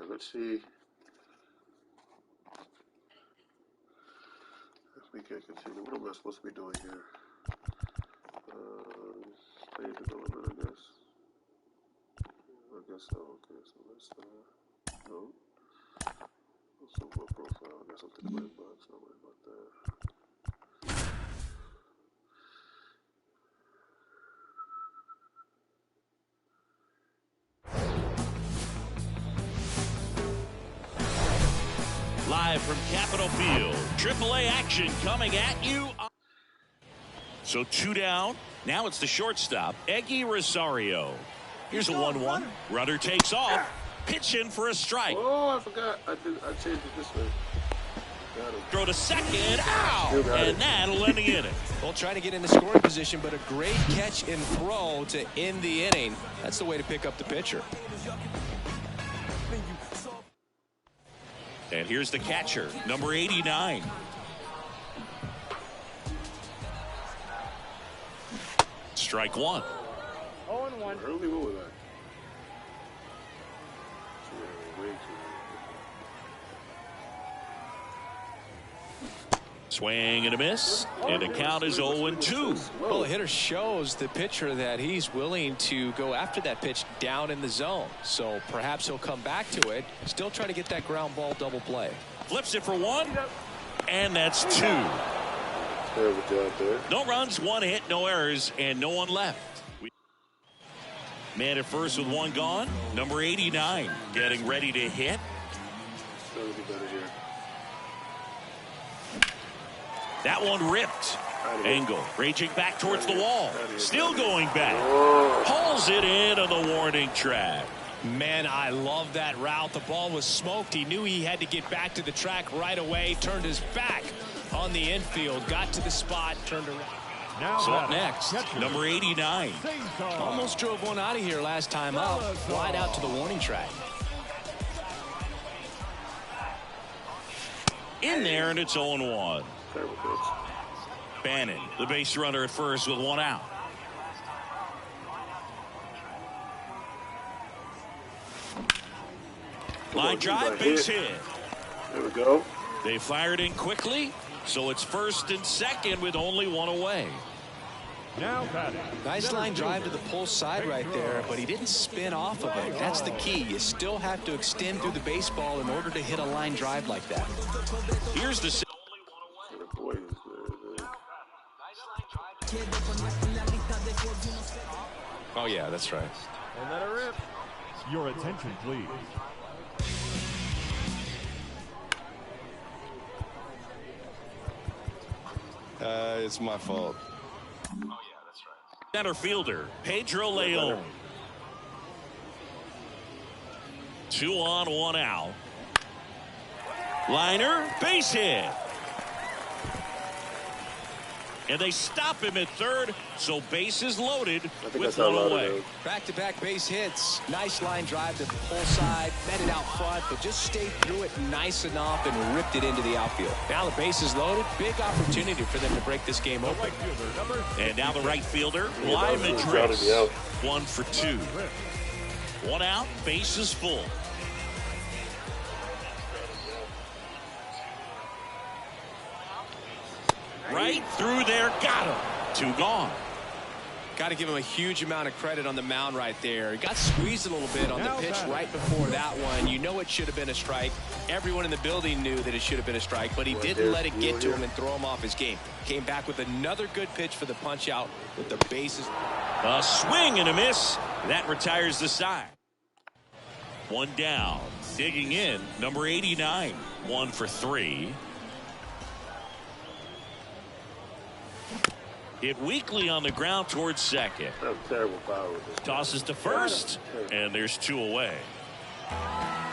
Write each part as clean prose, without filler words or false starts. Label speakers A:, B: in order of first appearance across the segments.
A: Let's see if we can continue. What am I supposed to be doing here? Play development, I guess. I guess so. Okay, so let's no. So for profile, I got something in my inbox. Don't worry about that.
B: Live from Capitol Field, AAA action coming at you. So 2 down. Now it's the shortstop, Eggy Rosario. Here's a 1-1. Runner takes off. Pitch in for a strike.
A: Oh, I forgot. I changed it this way.
B: Throw to second. Ow! And that'll end the inning.
C: Well, trying to get in the scoring position, but a great catch and throw to end the inning. That's the way to pick up the pitcher.
B: And here's the catcher, number 89. Strike one.
D: 0-1.
A: Early, what was that?
B: Swing and a miss, and the count is 0-2.
C: Well, the hitter shows the pitcher that he's willing to go after that pitch down in the zone. So perhaps he'll come back to it. Still trying to get that ground ball double play.
B: Flips it for one, and that's 2.
A: Terrible job there.
B: No runs, 1 hit, no errors, and no one left. Man at first with 1 gone. Number 89 getting ready to hit.
A: That'll be better here.
B: That one ripped. Engel raging back towards the wall. Still going back. Hauls it in on the warning track.
C: Man, I love that route. The ball was smoked. He knew he had to get back to the track right away. Turned his back on the infield. Got to the spot. Turned around.
B: So up next, number 89.
C: Almost drove one out of here last time up. Wide out to the warning track.
B: In there, and it's 0-1. Bannon, the base runner at first with 1 out. Line drive, base hit.
A: There we go.
B: They fired in quickly, so it's first and second with only 1 away.
D: Now
C: nice line drive to the pull side right there, but he didn't spin off of it. That's the key. You still have to extend through the baseball in order to hit a line drive like that.
B: Here's the
C: Oh yeah, that's right.
D: And let it rip. Your attention, please.
C: It's my fault.
A: Oh yeah, that's right.
B: Center fielder Pedro Leon. 2 on, 1 out. Liner, base hit. And they stop him at third, so base is loaded with 1 away.
C: Back-to-back base hits. Nice line drive to the pull side. Met it out front, but just stayed through it nice enough and ripped it into the outfield. Now the base is loaded. Big opportunity for them to break this game open.
B: And now the right fielder, Lyman Dress. 1 for 2. 1 out, base is full. Right through there, got him. 2 gone.
C: Got to give him a huge amount of credit on the mound right there. He got squeezed a little bit on the pitch right before that one. You know it should have been a strike. Everyone in the building knew that it should have been a strike, but he didn't let it get to him and throw him off his game. Came back with another good pitch for the punch out with the bases.
B: A swing and a miss. That retires the side. 1 down. Digging in, number 89, 1 for 3. Hit weakly on the ground towards second.
A: Terrible power with this.
B: Tosses to first, and there's 2 away.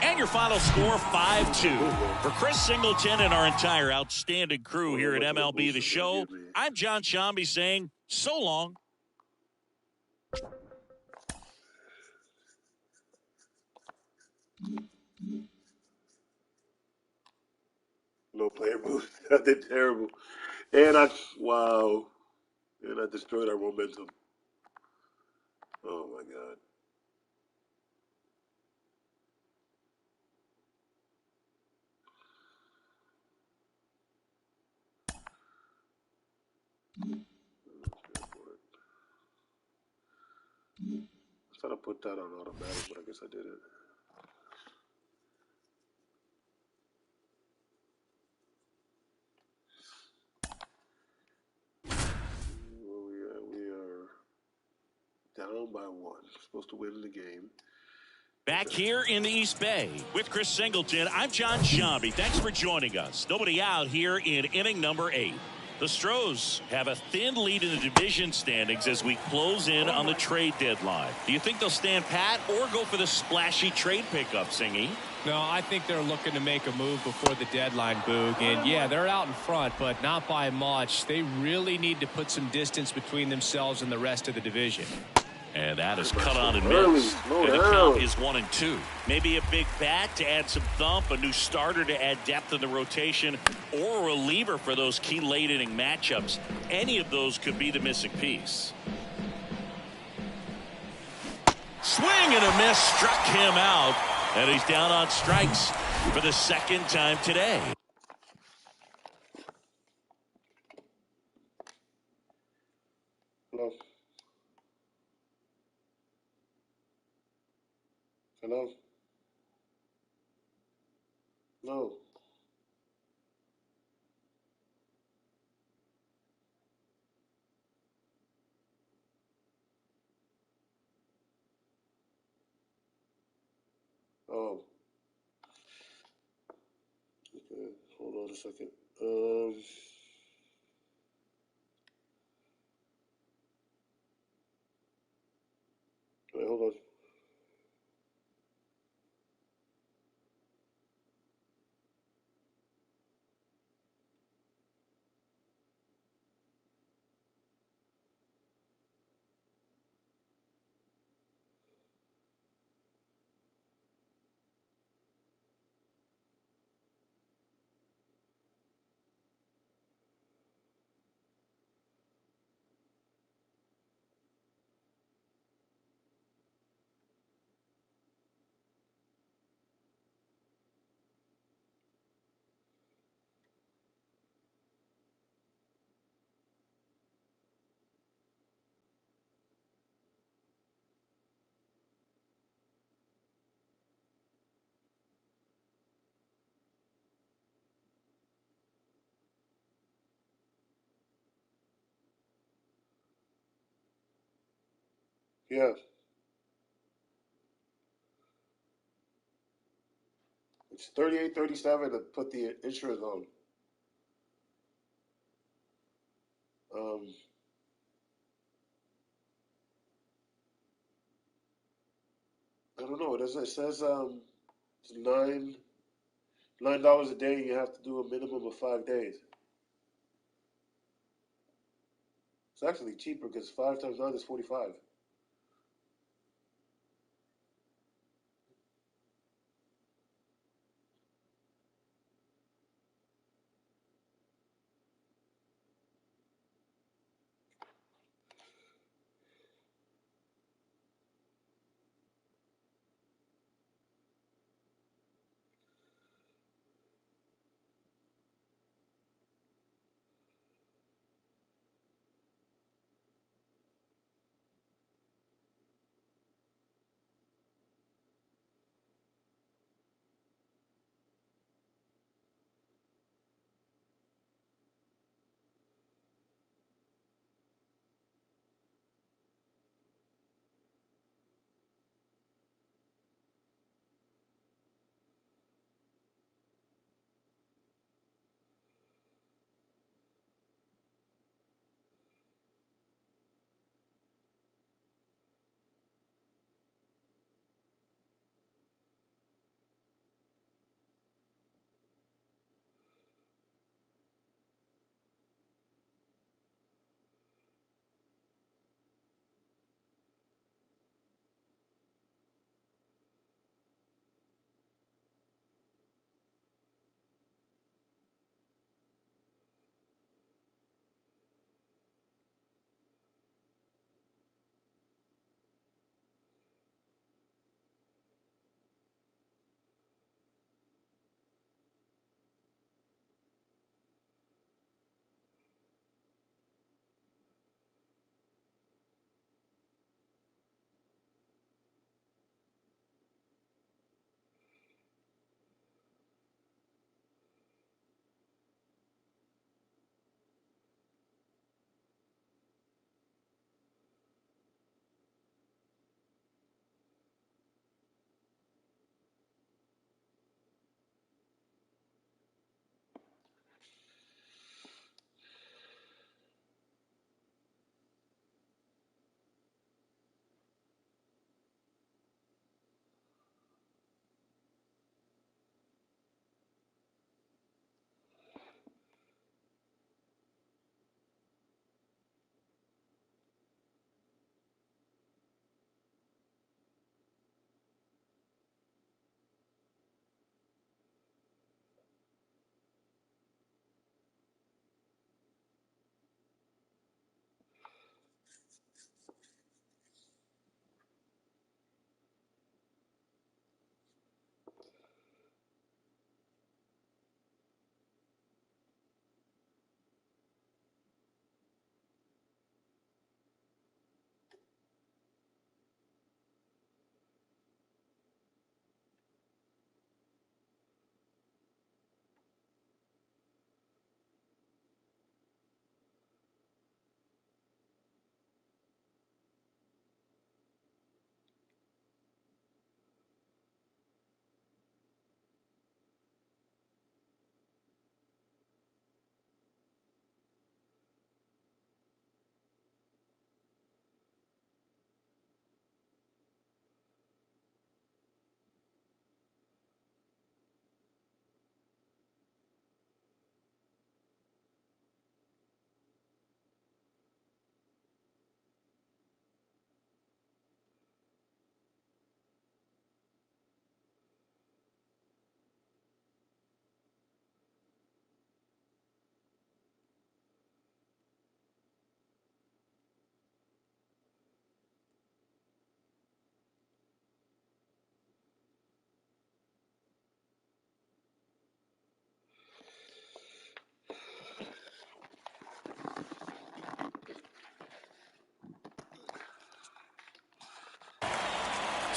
B: And your final score, 5-2. For Chris Singleton and our entire outstanding crew here at MLB The Show, I'm John Shambi saying so long.
A: No player boost. I did terrible. Wow. And I destroyed our momentum. Oh my God. I thought I put that on automatic, but I guess I didn't. We are down by 1. Supposed to win the game.
B: Back here in the East Bay with Chris Singleton, I'm John Shambi. Thanks for joining us. Nobody out here in inning number 8. The Astros have a thin lead in the division standings as we close in on the trade deadline. Do you think they'll stand pat or go for the splashy trade pickup, Singy?
C: No, I think they're looking to make a move before the deadline, Boog. And, yeah, they're out in front, but not by much. They really need to put some distance between themselves and the rest of the division.
B: And that is cut on and missed. And the count is 1-2. Maybe a big bat to add some thump, a new starter to add depth in the rotation, or a reliever for those key late inning matchups. Any of those could be the missing piece. Swing and a miss struck him out, and he's down on strikes for the second time today.
A: Hello. Hello? No. Oh. Okay. Hold on a second. Wait, hold on. Yeah. It's 38.37 to put the insurance on. I don't know. It says it's $9 a day. You have to do a minimum of 5 days. It's actually cheaper because 5 times 9 is 45.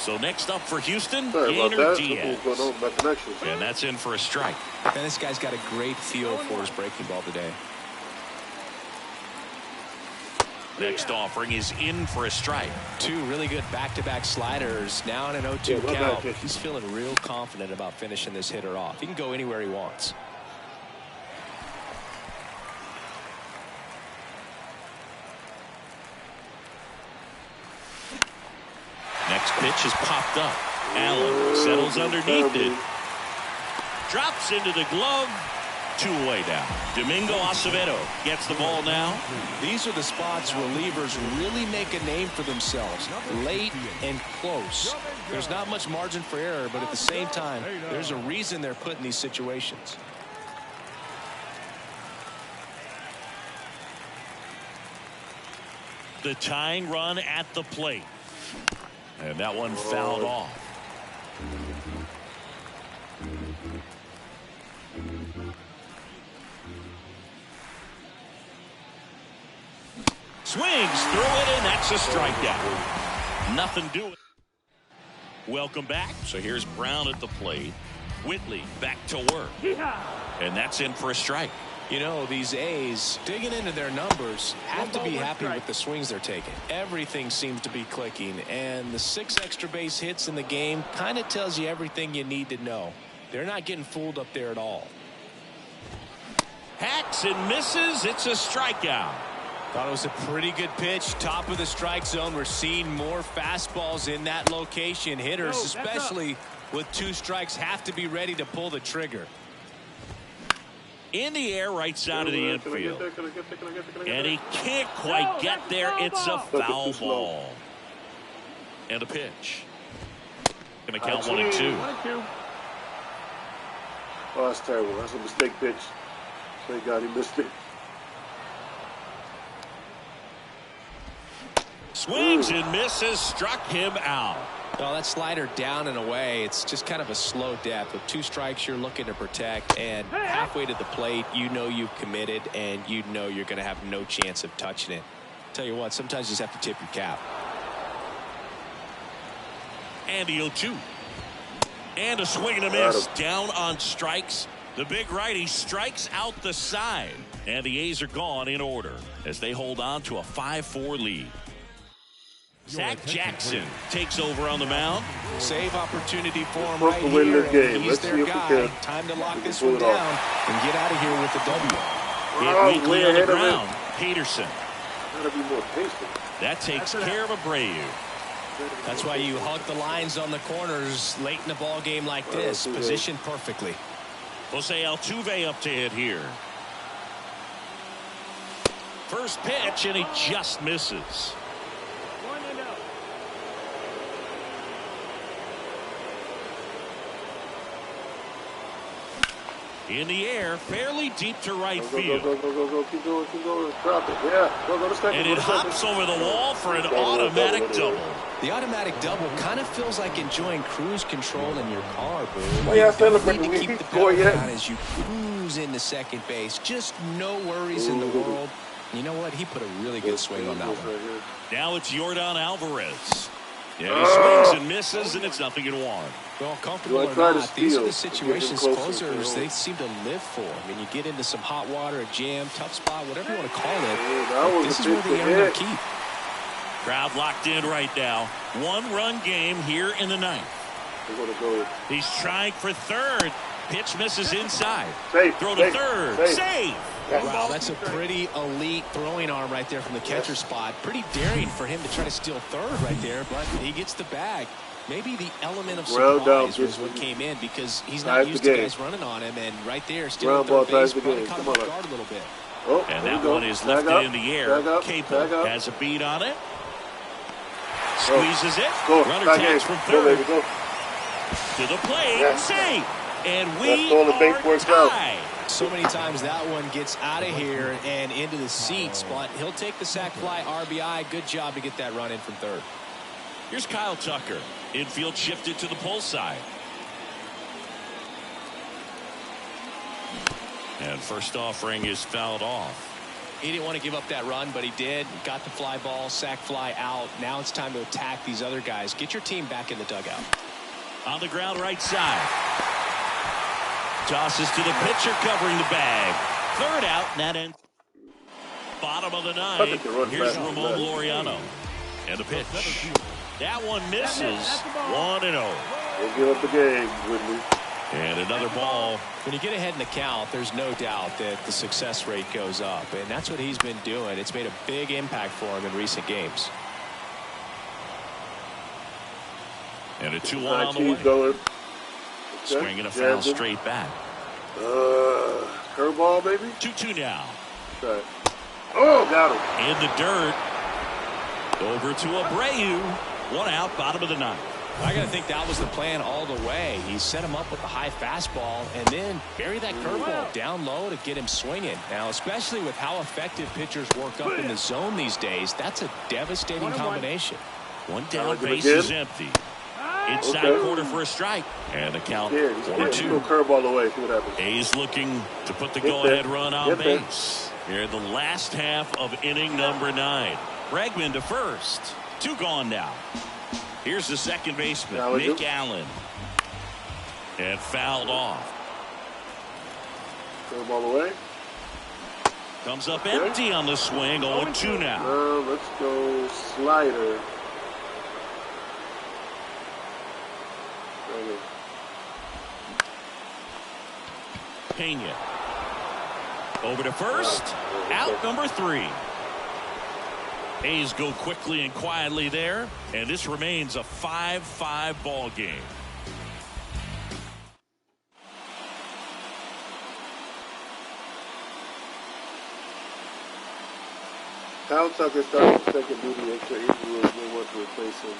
B: So next up for Houston,
A: Sorry about
B: Gainer
A: that.
B: Diaz.
A: What's going on with my connection?
B: And that's in for a strike.
C: And this guy's got a great feel for his breaking ball today.
B: Next offering is in for a strike.
C: Two really good back-to-back sliders. Now in an 0-2 count. He's feeling real confident about finishing this hitter off. He can go anywhere he wants.
B: Next pitch is popped up. Allen settles underneath it. Drops into the glove. Two-way down. Domingo Acevedo gets the ball now.
C: These are the spots relievers really make a name for themselves. Late and close. There's not much margin for error, but at the same time, there's a reason they're put in these situations.
B: The tying run at the plate. And that one fouled off. Swings through it, and that's a strikeout. Nothing doing. Welcome back. So here's Brown at the plate. Whitley back to work. And that's in for a strike.
C: You know, these A's, digging into their numbers, have to be happy with the swings they're taking. Everything seems to be clicking, and the 6 extra base hits in the game kind of tells you everything you need to know. They're not getting fooled up there at all.
B: Hacks and misses. It's a strikeout.
C: Thought it was a pretty good pitch. Top of the strike zone. We're seeing more fastballs in that location. Hitters, especially with 2 strikes, have to be ready to pull the trigger.
B: In the air, right side of the infield. And he can't quite get there. It's a foul ball. And a pitch. Going to count 1-2.
A: Oh, that's terrible. That's a mistake pitch. Thank God he missed it.
B: Swings and misses. Struck him out.
C: Well, that slider down and away, it's just kind of a slow death. With 2 strikes, you're looking to protect, and halfway to the plate, you know you've committed, and you know you're going to have no chance of touching it. Tell you what, sometimes you just have to tip your cap.
B: And the 0-2. And a swing and a miss. Down on strikes. The big righty strikes out the side. And the A's are gone in order as they hold on to a 5-4 lead. Zach Jackson takes over on the mound.
C: Save opportunity for him right
A: to win
C: here.
A: this game.
C: He's
A: Let's
C: their
A: see if we
C: guy.
A: can.
C: Time to lock this one down and get out of here with the W.
B: Hit weakly on the ground. Peterson.
A: Gotta be more patient.
B: That takes care of Abreu.
C: That's why you hug the lines on the corners late in a ball game like this. Positioned perfectly.
B: Jose Altuve up to hit here. First pitch, and he just misses. In the air, fairly deep to right field.
A: Go, keep going, drop it. Yeah, go to second.
B: And it hops over the wall for an automatic double.
C: The automatic double kind of feels like enjoying cruise control in your car, boo.
A: Oh, yeah,
C: You don't
A: celebrating.
C: need to keep the pedal down as you cruise into second base. Just no worries in the world. You know what? He put a really good swing on that one.
B: Now it's Yordan Alvarez. Yeah, he swings and misses, and it's 0-1.
C: Well, comfortable or not, these are the situations closers they seem to live for. I mean, you get into some hot water, a jam, tough spot, whatever you want to call it. This is where they earn their keep.
B: Crowd locked in right now. 1-run game here in the 9th. He's trying for third. Pitch misses inside. Throw to third. Save.
C: Wow, that's a pretty elite throwing arm right there from the catcher spot. Pretty daring for him to try to steal third right there, but he gets the bag. Maybe the element of surprise was what came in because he's not used to guys running on him, and right there, stealing third base, probably caught him off guard a little bit.
B: And that one is lifted in the air. Capel has a beat on it. Squeezes it. Runner tags from third. To the plate. Save. And we are tied.
C: So many times that one gets out of here and into the seats, but he'll take the sac fly RBI. Good job to get that run in from third.
B: Here's Kyle Tucker. Infield shifted to the pull side. And first offering is fouled off.
C: He didn't want to give up that run, but he did. Got the fly ball, sack fly out. Now it's time to attack these other guys. Get your team back in the dugout.
B: On the ground right side. Tosses to the pitcher covering the bag. Third out, and that ends. Bottom of the ninth. Here's Ramon Laureano. And the pitch. That one misses. 1-0.
A: We'll give up the game, Whitley.
B: And another ball.
C: When you get ahead in the count, there's no doubt that the success rate goes up. And that's what he's been doing. It's made a big impact for him in recent games.
B: And a 2-1 on the way.
A: Going. Okay.
B: Swinging a foul straight back.
A: Curveball, baby.
B: 2-2 now.
A: Okay. Oh, got him.
B: In the dirt. Over to Abreu. 1 out, bottom of the ninth.
C: I got to think that was the plan all the way. He set him up with a high fastball and then bury that curveball down low to get him swinging. Now, especially with how effective pitchers work up in the zone these days, that's a devastating combination.
B: One down, base is empty. Inside corner for a strike. And the count 1-2.
A: Curveball away. See what happens.
B: A's looking to put the go-ahead run on base. Here in the last half of inning number 9. Bregman to first. 2 gone now. Here's the second baseman, Nick Allen. And fouled off.
A: Curveball away.
B: Comes up empty on the swing. 0-2 now.
A: Let's go slider.
B: Pena. Over to first. Out number 3. A's go quickly and quietly there, and this remains a 5-5 ball game.
A: Kyle Tucker started second duty extra injury was no one to replace him.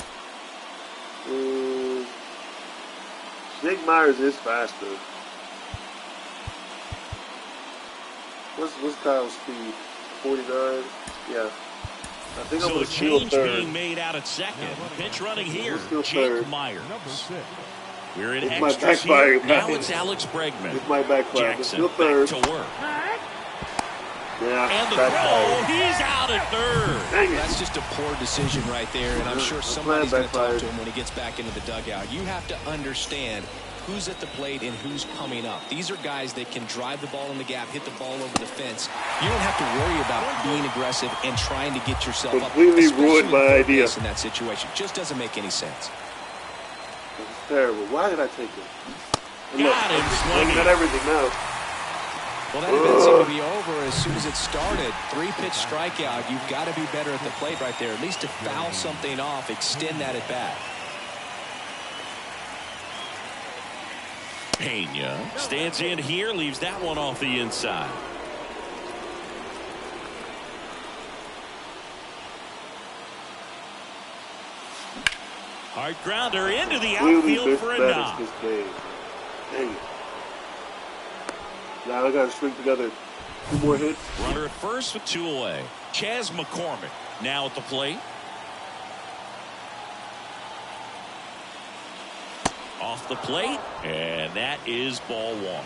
A: Jake Myers is faster. What's Kyle's speed? 49? Yeah. I think
B: so
A: I'm
B: a change being made out at second. Pitch running here, Jake Myers. We're in extras here. Now it's Alex Bregman.
A: It's my backfire.
B: Jackson back to work.
A: Yeah,
B: and the throw, he's out at third.
C: That's just a poor decision right there, and I'm sure somebody's going to talk to him when he gets back into the dugout. You have to understand who's at the plate and who's coming up. These are guys that can drive the ball in the gap, hit the ball over the fence. You don't have to worry about being aggressive and trying to get yourself up.
A: Completely ruined my idea
C: in that situation. Just doesn't make any sense.
A: It's terrible. Why did I take it?
B: Got him swinging.
A: Got everything now.
C: Well, that event seemed to be over as soon as it started. 3-pitch strikeout. You've got to be better at the plate right there, at least to foul something off, extend that at bat.
B: Pena stands in here, leaves that one off the inside. Hard grounder into the outfield for a knock.
A: Dang it. Now I got to string together 2 more hits.
B: Runner at first with 2 away. Chas McCormick now at the plate. Off the plate, and that is ball 1.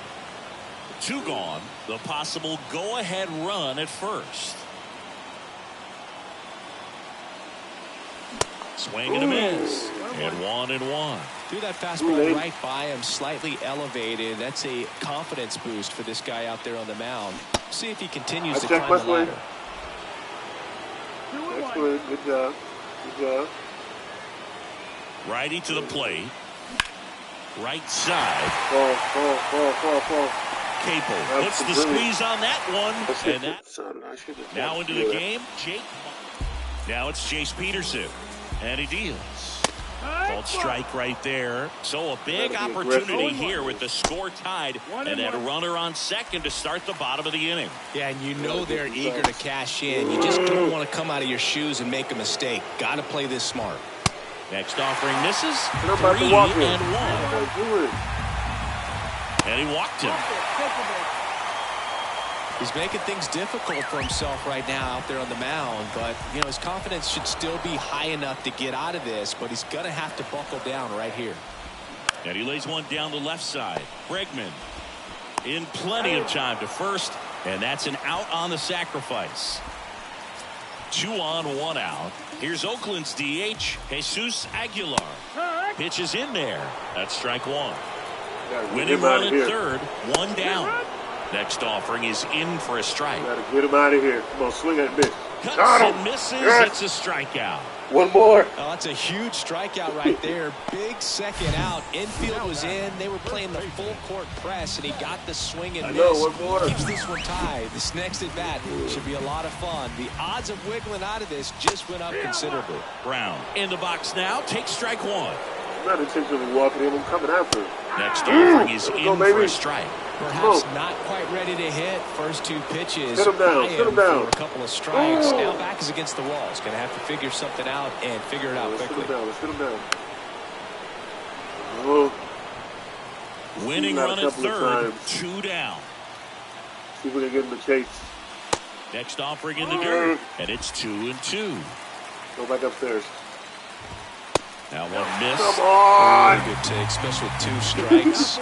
B: 2 gone. The possible go-ahead run at first. Swing and a miss. And 1-1.
C: Threw that fastball right by him, slightly elevated. That's a confidence boost for this guy out there on the mound. See if he continues to climb the ladder.
A: Excellent. Good job. Good job.
B: Righty to the plate. Right side. Capo puts the squeeze on that one. And that now into the game. Jake. Now it's Chase Peterson. And he deals. Called strike right there. So a big opportunity here with the score tied and that runner on second to start the bottom of the inning.
C: Yeah, and you know they're eager to cash in. You just don't want to come out of your shoes and make a mistake. Got to play this smart.
B: Next offering misses. 3-1. And he walked him.
C: He's making things difficult for himself right now out there on the mound, but you know his confidence should still be high enough to get out of this, but he's going to have to buckle down right here.
B: And he lays one down the left side. Bregman in plenty of time to first, And that's an out on the sacrifice. 2 on, 1 out. Here's Oakland's DH, Jesus Aguilar. Pitches in there. That's strike 1. Winning run at third, 1 down. Next offering is in for a strike.
A: Gotta get him out of here. Come on, swing and miss.
B: Cuts and misses. It's a strikeout.
A: One more.
C: Oh, that's a huge strikeout right there. Big second out. Infield was in. They were playing the full court press, and he got the swing and miss.
A: One more.
C: Keeps this one tied. This next at bat should be a lot of fun. The odds of wiggling out of this just went up considerably.
B: Brown in the box now. Takes strike 1.
A: I'm not intentionally walking in. I'm coming after him.
B: Next offering is in for a strike.
C: Perhaps not quite ready to hit. First 2 pitches.
A: Sit him down. Sit him down.
C: For a couple of strikes. Now back is against the wall. He's going to have to figure something out and figure it out quickly.
A: Sit him down. Let's sit him down. Oh.
B: Winning run at third. 2 down.
A: See if we can get him to chase.
B: Next offering in the dirt. And it's 2-2.
A: Go back upstairs.
B: Now 1 miss.
A: Come on.
C: Really good take, especially with 2 strikes.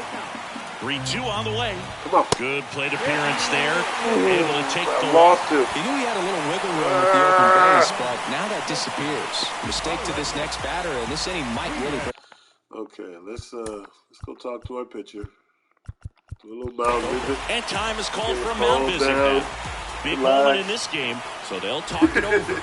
B: 3-2 on the way.
A: Come on.
B: Good plate appearance there. Able to take the
A: lost
C: He knew he had a little wiggle room with the open base, but now that disappears. Mistake to this next batter, and this inning might really.
A: Okay, let's go talk to our pitcher. Do a little mound visit.
B: And time is called for a mound visit now. Big moment in this game, so they'll talk it over.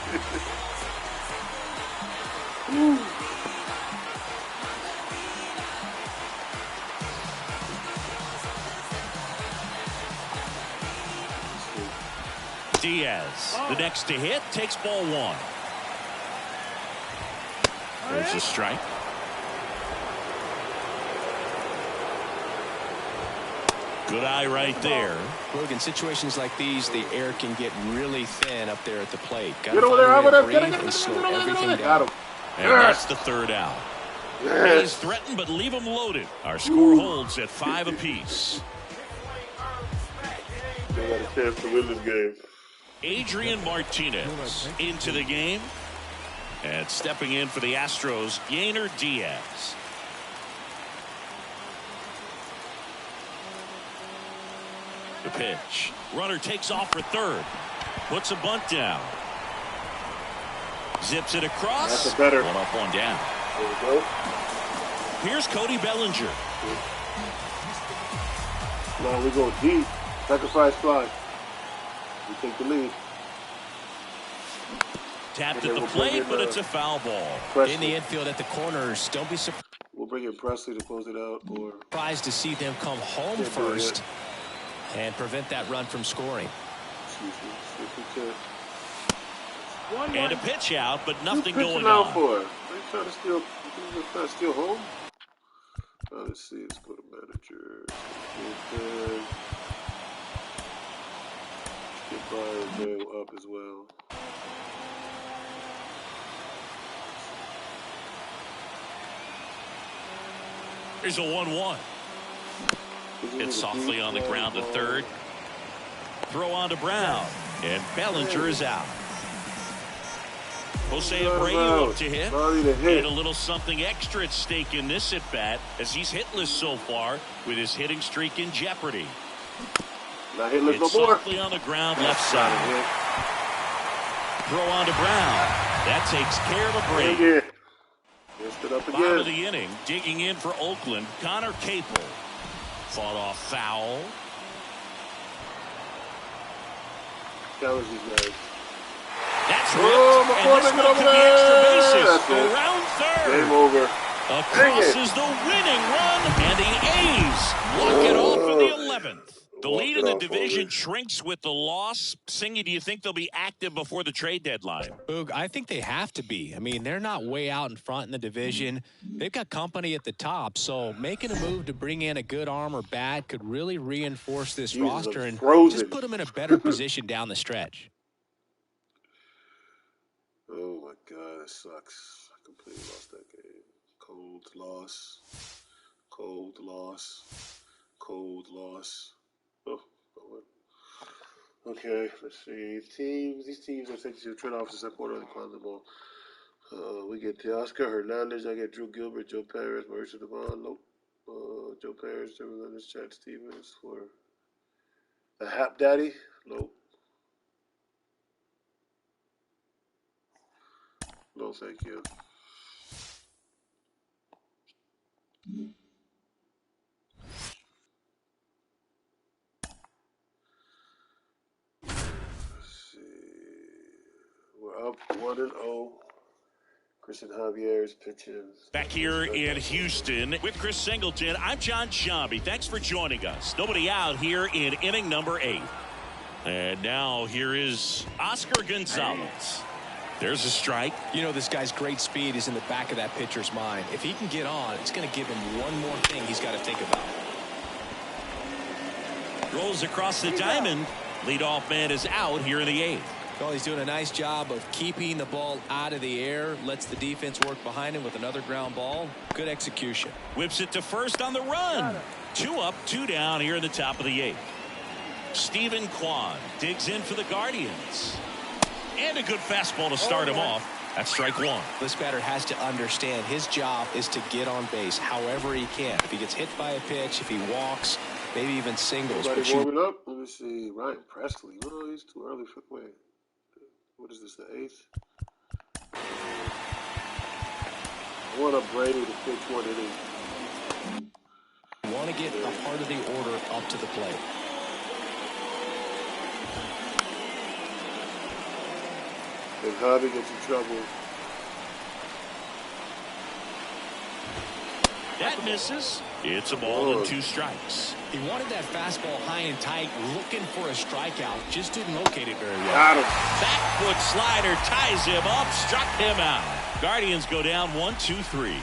B: Diaz, the next to hit, takes ball 1. There's a strike. Good eye right there.
C: Look, in situations like these, the air can get really thin up there at the plate.
A: Get over there,
C: and slow everything down.
B: And that's the 3rd out. He's threatened, but leave him loaded. Our score holds at 5 apiece.
A: They got a chance to win this game.
B: Adrian Martinez into the game. And stepping in for the Astros, Yainer Diaz. The pitch. Runner takes off for third. Puts a bunt down. Zips it across.
A: That's a better.
B: 1 up, 1 down.
A: There we go.
B: Here's Cody Bellinger.
A: Now we go deep. Sacrifice fly. We take the lead.
B: Tapped at the plate, but it's a foul ball.
A: Presley.
C: In the infield at the corners, don't be
A: We'll bring in Presley to close it out. Or
C: surprised to see them come home first and prevent that run from scoring.
B: And a pitch out, but nothing going
A: out
B: on.
A: for? They trying to steal home? Let's see. Let's go to manager. Get Brian Bale up as well.
B: Here's a 1-1. It's softly on the ground to third. Throw on to Brown. And Bellinger is out. Jose Abreu up to hit. And a little something extra at stake in this at-bat as he's hitless so far with his hitting streak in jeopardy.
A: Not hitless
B: It's
A: no more.
B: softly on the ground left side. Throw on to Brown. That takes care of a break.
A: Missed it up
B: Bottom of
A: again.
B: the inning, digging in for Oakland, Connor Capel. Fought off foul.
A: Challenge these guys.
B: That's ripped, and this one could be extra bases. Around third.
A: Game over.
B: Across is the winning run, and the A's walk it off in the 11th. The lead in the division shrinks with the loss. Singy, do you think they'll be active before the trade deadline?
C: Boog, I think they have to be. I mean, they're not way out in front in the division. They've got company at the top, so making a move to bring in a good arm or bat could really reinforce this roster and just put them in a better position down the stretch.
A: Oh my God, that sucks. I completely lost that game. Cold loss. Cold loss. Cold loss. Oh, okay, let's see. These teams are taking some trade offs at quarter of the climb the ball. We get Teoscar Hernandez. I get Drew Gilbert, Joe Perez, Mauricio Devon, Joe Perez, Trevor Leonard, Chad Stevens for A Hap Daddy? Nope. No, thank you. Let's see. We're up 1-0. Christian Javier's pitching.
B: Back here in Houston with Chris Singleton, I'm John Shambi. Thanks for joining us. Nobody out here in inning number 8. And now here is Oscar Gonzalez. There's a strike.
C: You know, this guy's great speed is in the back of that pitcher's mind. If he can get on, it's going to give him one more thing he's got to think about.
B: Rolls across the diamond. Leadoff man is out here in the 8th.
C: Well, he's doing a nice job of keeping the ball out of the air. Lets the defense work behind him with another ground ball. Good execution.
B: Whips it to first on the run. 2 up, 2 down here in the top of the 8th. Stephen Kwan digs in for the Guardians. And a good fastball to start him off. That's strike 1.
C: This batter has to understand his job is to get on base however he can. If he gets hit by a pitch, if he walks, maybe even singles.
A: Everybody warming up. Let me see. Ryan Presley. Oh, he's too early for wait. What is this, the 8th? I want Brady to pitch 1 inning.
C: You want to get the heart of the order up to the plate.
A: If Javi gets in trouble.
B: That misses. It's a ball and 2 strikes.
C: He wanted that fastball high and tight, looking for a strikeout. Just didn't locate it very well.
A: Got him.
B: Back foot slider ties him up, struck him out. Guardians go down 1-2-3.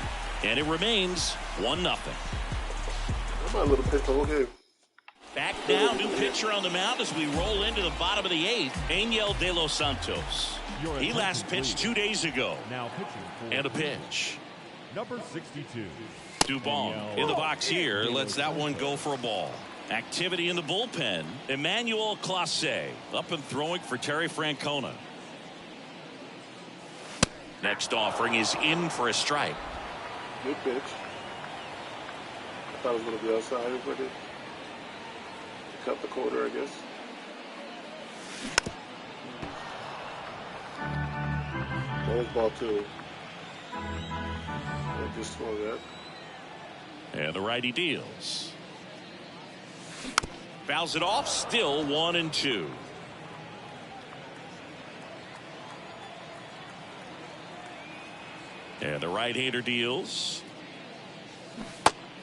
B: And it remains 1-0.
A: I might little pitch the whole game.
B: Back now, new pitcher on the mound as we roll into the bottom of the 8th. Angel De Los Santos. He last pitched 2 days ago.
D: Now pitching for
B: And a pitch.
D: number 62.
B: Dubon in the box here lets that one go for a ball. Activity in the bullpen. Emmanuel Clase up and throwing for Terry Francona. Next offering is in for a strike.
A: Good pitch. I thought it was going to be outside, but it cut the quarter, I guess. That was ball 2. I just saw that.
B: And the righty deals. Fouls it off. Still 1-2. And the right-hander deals.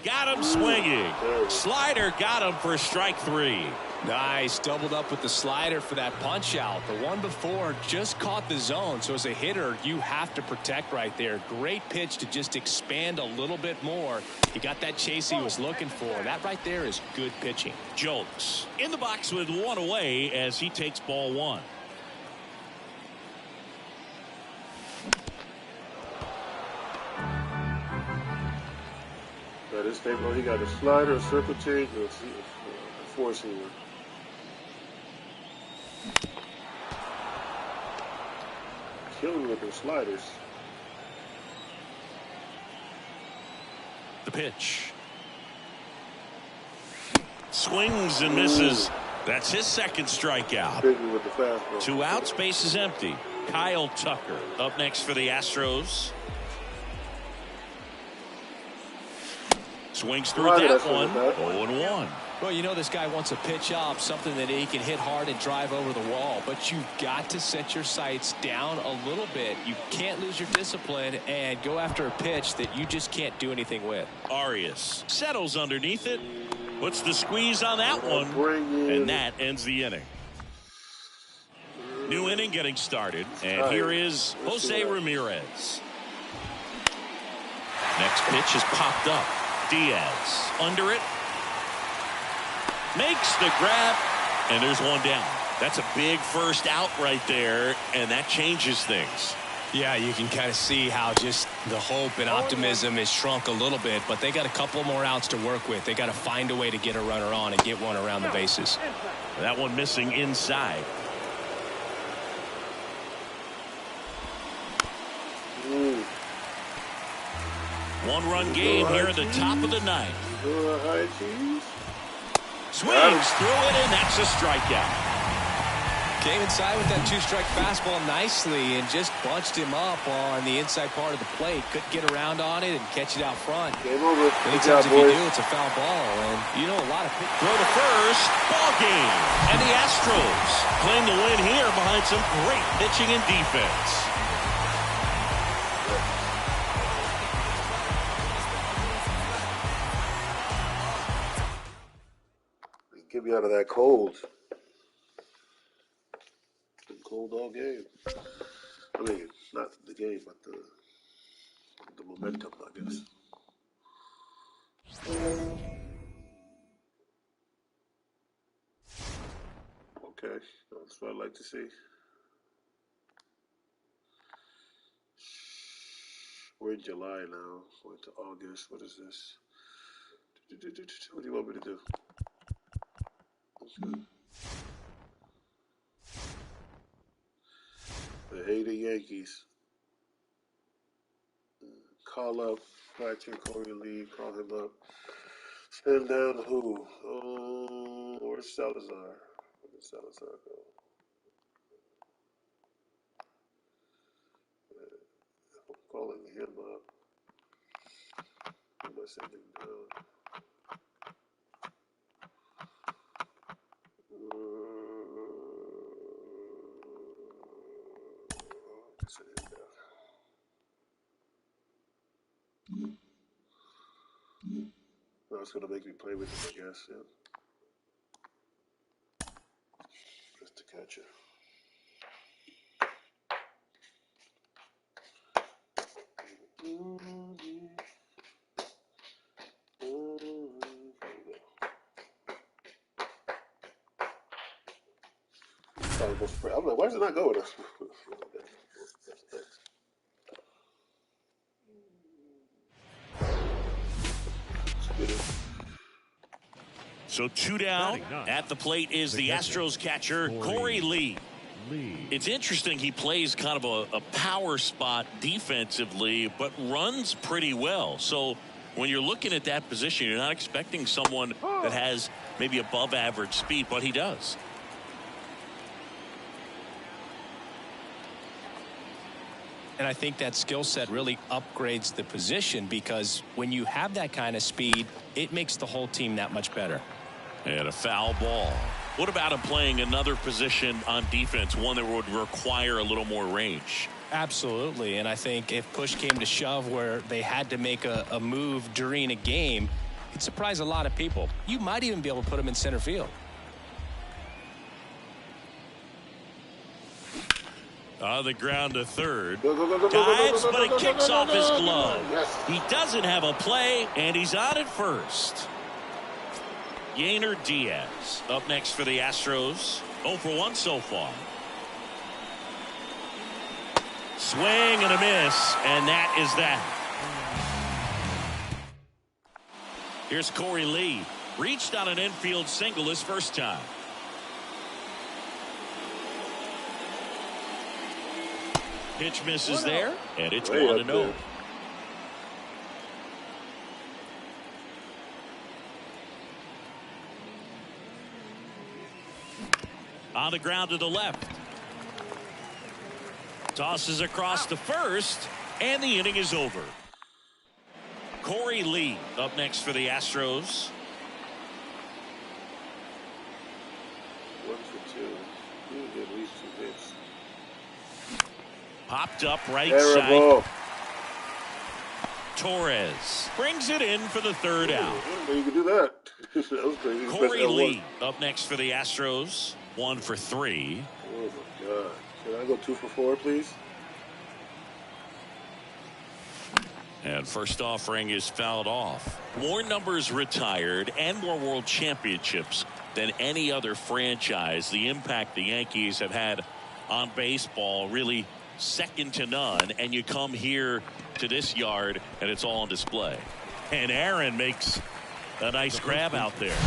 B: Got him swinging. Slider got him for strike 3.
C: Nice. Doubled up with the slider for that punch out. The one before just caught the zone. So as a hitter, you have to protect right there. Great pitch to just expand a little bit more. He got that chase he was looking for. That right there is good pitching.
B: Jolks in the box with 1 away as he takes ball 1.
A: Now this thing, he got a slider, a circle change, or a four-seamer. Killing with their sliders.
B: The pitch. Swings and misses. That's his second strikeout.
A: Big with the fastball.
B: 2 outs, base is empty. Kyle Tucker up next for the Astros. Swings through that one. 0-1.
C: Well, you know this guy wants a pitch up, something that he can hit hard and drive over the wall. But you've got to set your sights down a little bit. You can't lose your discipline and go after a pitch that you just can't do anything with.
B: Arias settles underneath it. Puts the squeeze on that one. And that ends the inning. New inning getting started. And here is Jose Ramirez. Next pitch is popped up. Diaz under it. Makes the grab. And there's one down. That's a big first out right there. And that changes things.
C: Yeah, you can kind of see how just the hope and optimism is shrunk a little bit, but they got a couple more outs to work with. They got to find a way to get a runner on and get one around the bases.
B: That one missing inside. One-run game here at the top of the 9th. Swings through it, and that's a strikeout.
C: Came inside with that two-strike fastball nicely and just bunched him up on the inside part of the plate. Couldn't get around on it and catch it out front.
A: Game over.
C: Many times if you do, it's a foul ball. And you know a lot of people.
B: Throw to first, ball game. And the Astros claim the win here behind some great pitching and defense.
A: Get me out of that cold. Cold all game. I mean, not the game, but the momentum, I guess. Okay, that's what I'd like to see. We're in July now. We're into August. What is this? What do you want me to do? Okay. The hated Yankees. Call up Patrick Corey Lee. Call him up. Send down who? Oh, where's Salazar? Where did Salazar go? I'm calling him up. Who am I sending down? No, it's going to make me play with it, I guess, yeah. Just to catch it. I'm like, why does it not go with us?
B: So 2 down. At the plate is the Astros catcher, Corey Lee. It's interesting, he plays kind of a power spot defensively, but runs pretty well. So when you're looking at that position, you're not expecting someone that has maybe above average speed, but he does.
C: And I think that skill set really upgrades the position, because when you have that kind of speed, it makes the whole team that much better.
B: And a foul ball. What about him playing another position on defense, one that would require a little more range?
C: Absolutely. And I think if push came to shove where they had to make a move during a game, it'd surprise a lot of people. You might even be able to put him in center field.
B: On the ground to third. Dives, but it kicks off his glove. He doesn't have a play, and he's on at first. Yainer Diaz up next for the Astros. 0 for 1 so far. Swing and a miss, and that is that. Here's Corey Lee. Reached on an infield single his first time. Pitch misses there, and it's 1-0. On the ground to the left. Tosses across to first, and the inning is over. Corey Lee up next for the Astros.
A: 1 for 2. You get at least 2 hits.
B: Popped up right
A: Terrible.
B: side. Torres brings it in for the third out.
A: You can do that. That was crazy.
B: Corey Lee up next for the Astros. 1 for 3.
A: Oh my God. Can I go 2 for 4, please?
B: And first offering is fouled off. More numbers retired and more world championships than any other franchise. The impact the Yankees have had on baseball really second to none. And you come here to this yard and it's all on display. And Aaron makes a nice grab out there.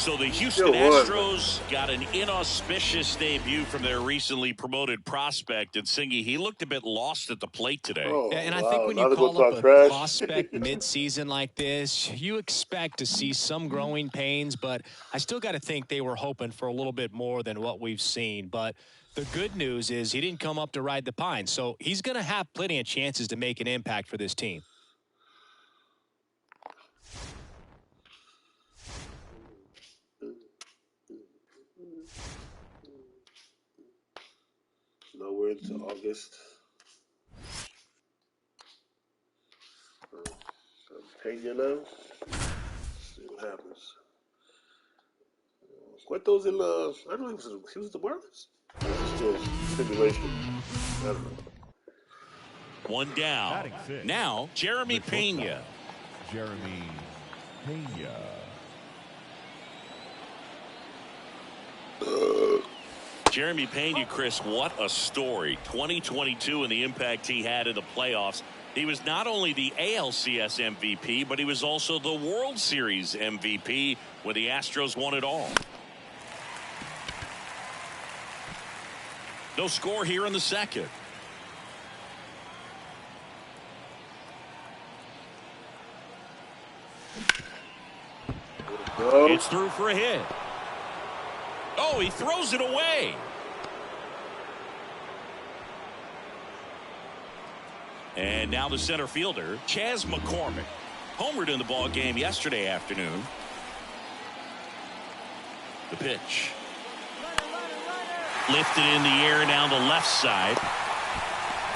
B: So the Houston Astros got an inauspicious debut from their recently promoted prospect. And Singy, he looked a bit lost at the plate today.
C: Oh, and I think when you call up a prospect mid-season like this, you expect to see some growing pains. But I still got to think they were hoping for a little bit more than what we've seen. But the good news is he didn't come up to ride the pine. So he's going to have plenty of chances to make an impact for this team.
A: Nowhere until August. Pena now. Let's see what happens. Cueto's in I don't know, he was the Marlins? Still simulation. I don't know.
B: One down. Now, Jeremy Pena.
D: Jeremy Pena.
B: Jeremy Pena, Chris, what a story. 2022 and the impact he had in the playoffs. He was not only the ALCS MVP, but he was also the World Series MVP when the Astros won it all. No score here in the second. It's through for a hit. Oh, he throws it away. And now the center fielder, Chas McCormick, homered in the ball game yesterday afternoon. The pitch. Lifted in the air down the left side.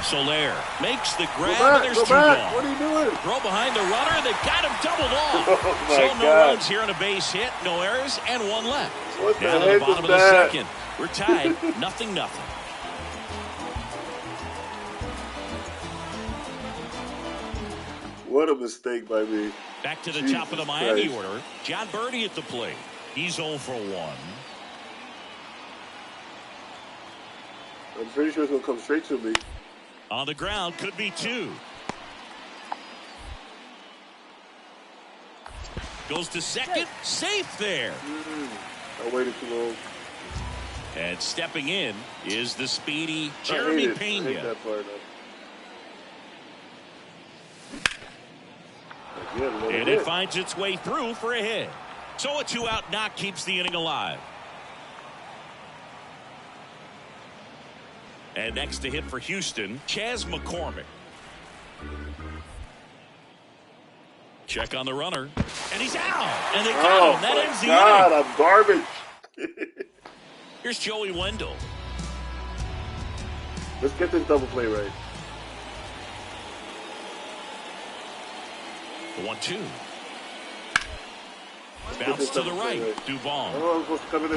B: Soler makes the grab, and there's two gone.
A: What are you doing?
B: Throw behind the runner, they got him doubled off.
A: Oh my
B: so no
A: God.
B: runs here on a base hit, no errors, and one left.
A: What the
B: Down to
A: heck
B: the bottom
A: is
B: of the
A: that?
B: second. We're tied, 0-0.
A: What a mistake by me.
B: Back to the
A: Jesus
B: top of the Miami
A: Christ.
B: order. John Birdie at the plate. He's 0 for 1.
A: I'm pretty sure it's going to come straight to me.
B: On the ground, could be 2. Goes to second, safe there.
A: I waited too long.
B: And stepping in is the speedy
A: I
B: Jeremy
A: hate
B: Pena.
A: that part.
B: And it finds its way through for a hit. So a 2-out knock keeps the inning alive. And next to hit for Houston, Chas McCormick. Check on the runner. And he's out. And they got him. That ends the inning.
A: I'm garbage.
B: Here's Joey Wendell.
A: Let's get this double play right.
B: The 1-2. Bounce to the right. Dubon.
A: Oh, I'm supposed to come in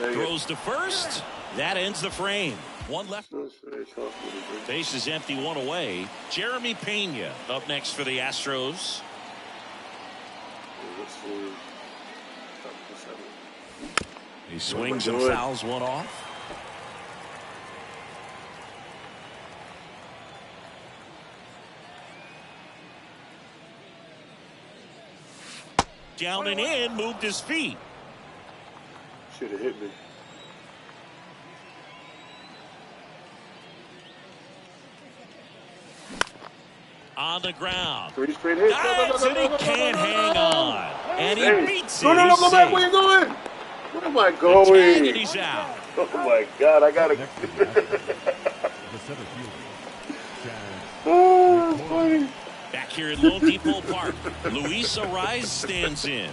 A: there.
B: Throws to first. That ends the frame. One left. Base is empty, one away. Jeremy Pena up next for the Astros. He swings and fouls one off. Down and in, moved his feet.
A: Should have hit me.
B: On the ground.
A: 3 straight hits.
B: And he can't hang on. And he beats it.
A: No, go back. Where you going? Where am I going?
B: And he's out.
A: Oh my God, I gotta. Oh, funny.
B: Back here at Lone Depot Park, Luis Ariz stands in.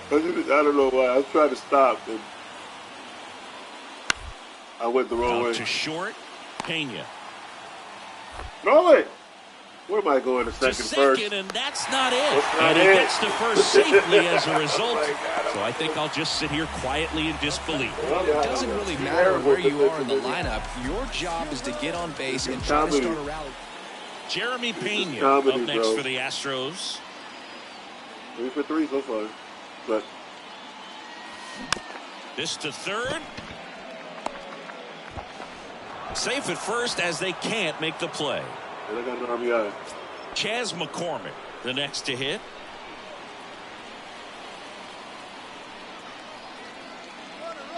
A: I don't know why. I was trying to stop, and I went the wrong way.
B: To short, Pena.
A: Throw it. Where am I going to second, first?
B: And that's not it. And he gets to first safely as a result. So I think I'll just sit here quietly in disbelief.
C: It doesn't really matter where you are in the lineup. Your job is to get on base and try to start a rally.
B: Jeremy Pena up next for the Astros.
A: 3 for 3 so far. But
B: this to third. Safe at first as they can't make the play.
A: and I got an RBI.
B: Chas McCormick, the next to hit.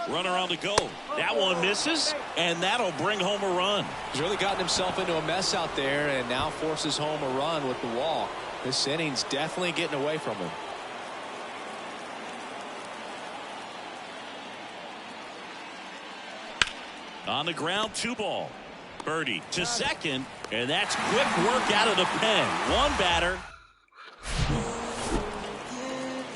B: Runner on the go. That one misses, and that'll bring home a run.
C: He's really gotten himself into a mess out there and now forces home a run with the walk. This inning's definitely getting away from him.
B: On the ground, 2 ball. Birdie to second, and that's quick work out of the pen. One batter.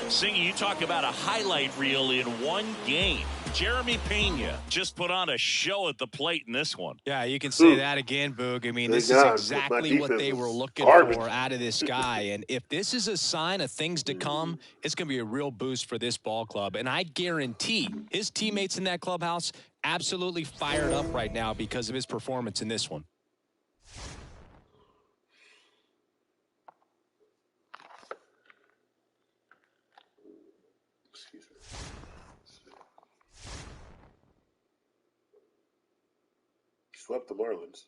B: Singy, you talk about a highlight reel in one game. Jeremy Pena just put on a show at the plate in this one.
C: Yeah, you can say that again, Boog. I mean, this is exactly what they were looking for out of this guy. And if this is a sign of things to come, it's going to be a real boost for this ball club. And I guarantee his teammates in that clubhouse absolutely fired up right now because of his performance in this one.
A: Swept the Marlins.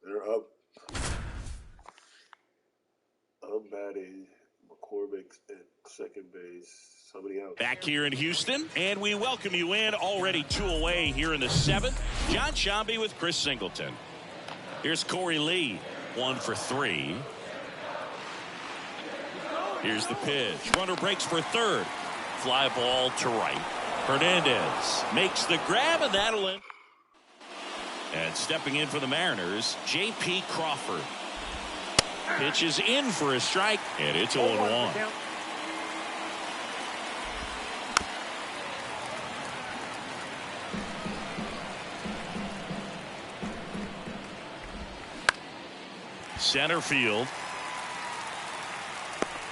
A: They're up. I'm batting. McCormick's at second base. Somebody else.
B: Back here in Houston, and we welcome you in. Already 2 away here in the 7th. John Shambi with Chris Singleton. Here's Corey Lee, 1 for 3. Here's the pitch. Runner breaks for third. Fly ball to right. Hernandez makes the grab, and that'll in. And stepping in for the Mariners, J.P. Crawford. Pitch is in for a strike, and it's 0-1. Center field.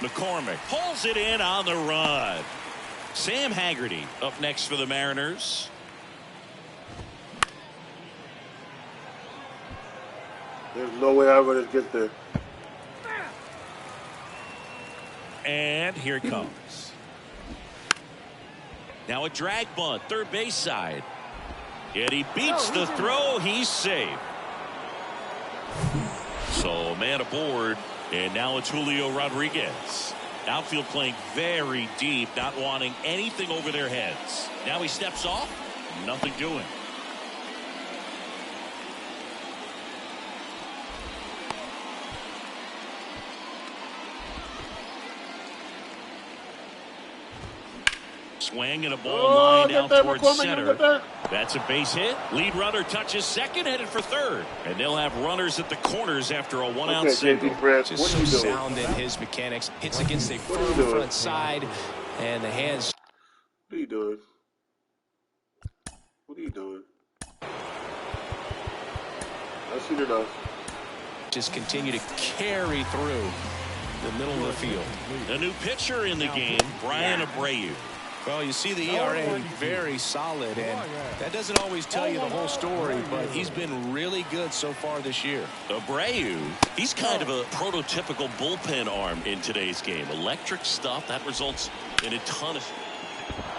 B: McCormick pulls it in on the run. Sam Haggerty up next for the Mariners.
A: There's no way I would get there.
B: And here it comes. Now a drag bunt, third base side. And he beats the throw. He's safe. So man aboard. And now it's Julio Rodriguez. Outfield playing very deep, not wanting anything over their heads. Now he steps off, nothing doing. Swing and a ball lined out towards center. That's a base hit. Lead runner touches second, headed for third. And they'll have runners at the corners after a one-out single.
C: Just so sound in his mechanics. Hits against a firm front side, and the hands.
A: What are you doing? What are you doing? I've seen enough.
C: Just continue to carry through the middle of the field.
B: The new pitcher in the game, Brian Abreu.
C: Well, you see the ERA very solid, and that doesn't always tell you the whole story, but he's been really good so far this year.
B: Abreu, he's kind of a prototypical bullpen arm in today's game. Electric stuff that results in a ton of.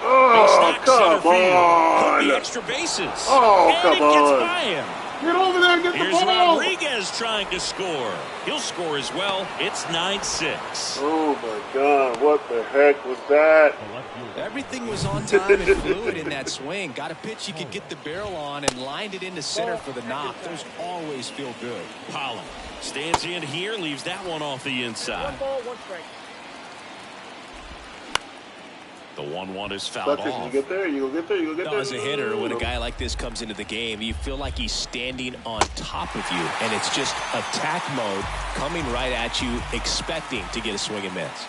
A: Oh, come on!
B: The extra bases.
A: Oh,
B: and
A: come
B: it gets
A: on!
B: by him.
A: Get over there and get
B: Here's
A: the ball!
B: Rodriguez trying to score. He'll score as well. It's 9-6.
A: Oh my God! What the heck was that?
C: Everything was on time and fluid in that swing. Got a pitch he could get the barrel on and lined it into center for the knock. Those always feel good.
B: Pollock stands in here, leaves that one off the inside.
E: 1 ball, 1 strike.
B: The 1-1 is fouled off.
A: You get there, you go get there, you go get there.
C: As a hitter, when a guy like this comes into the game, you feel like he's standing on top of you, and it's just attack mode coming right at you, expecting to get a swing and miss.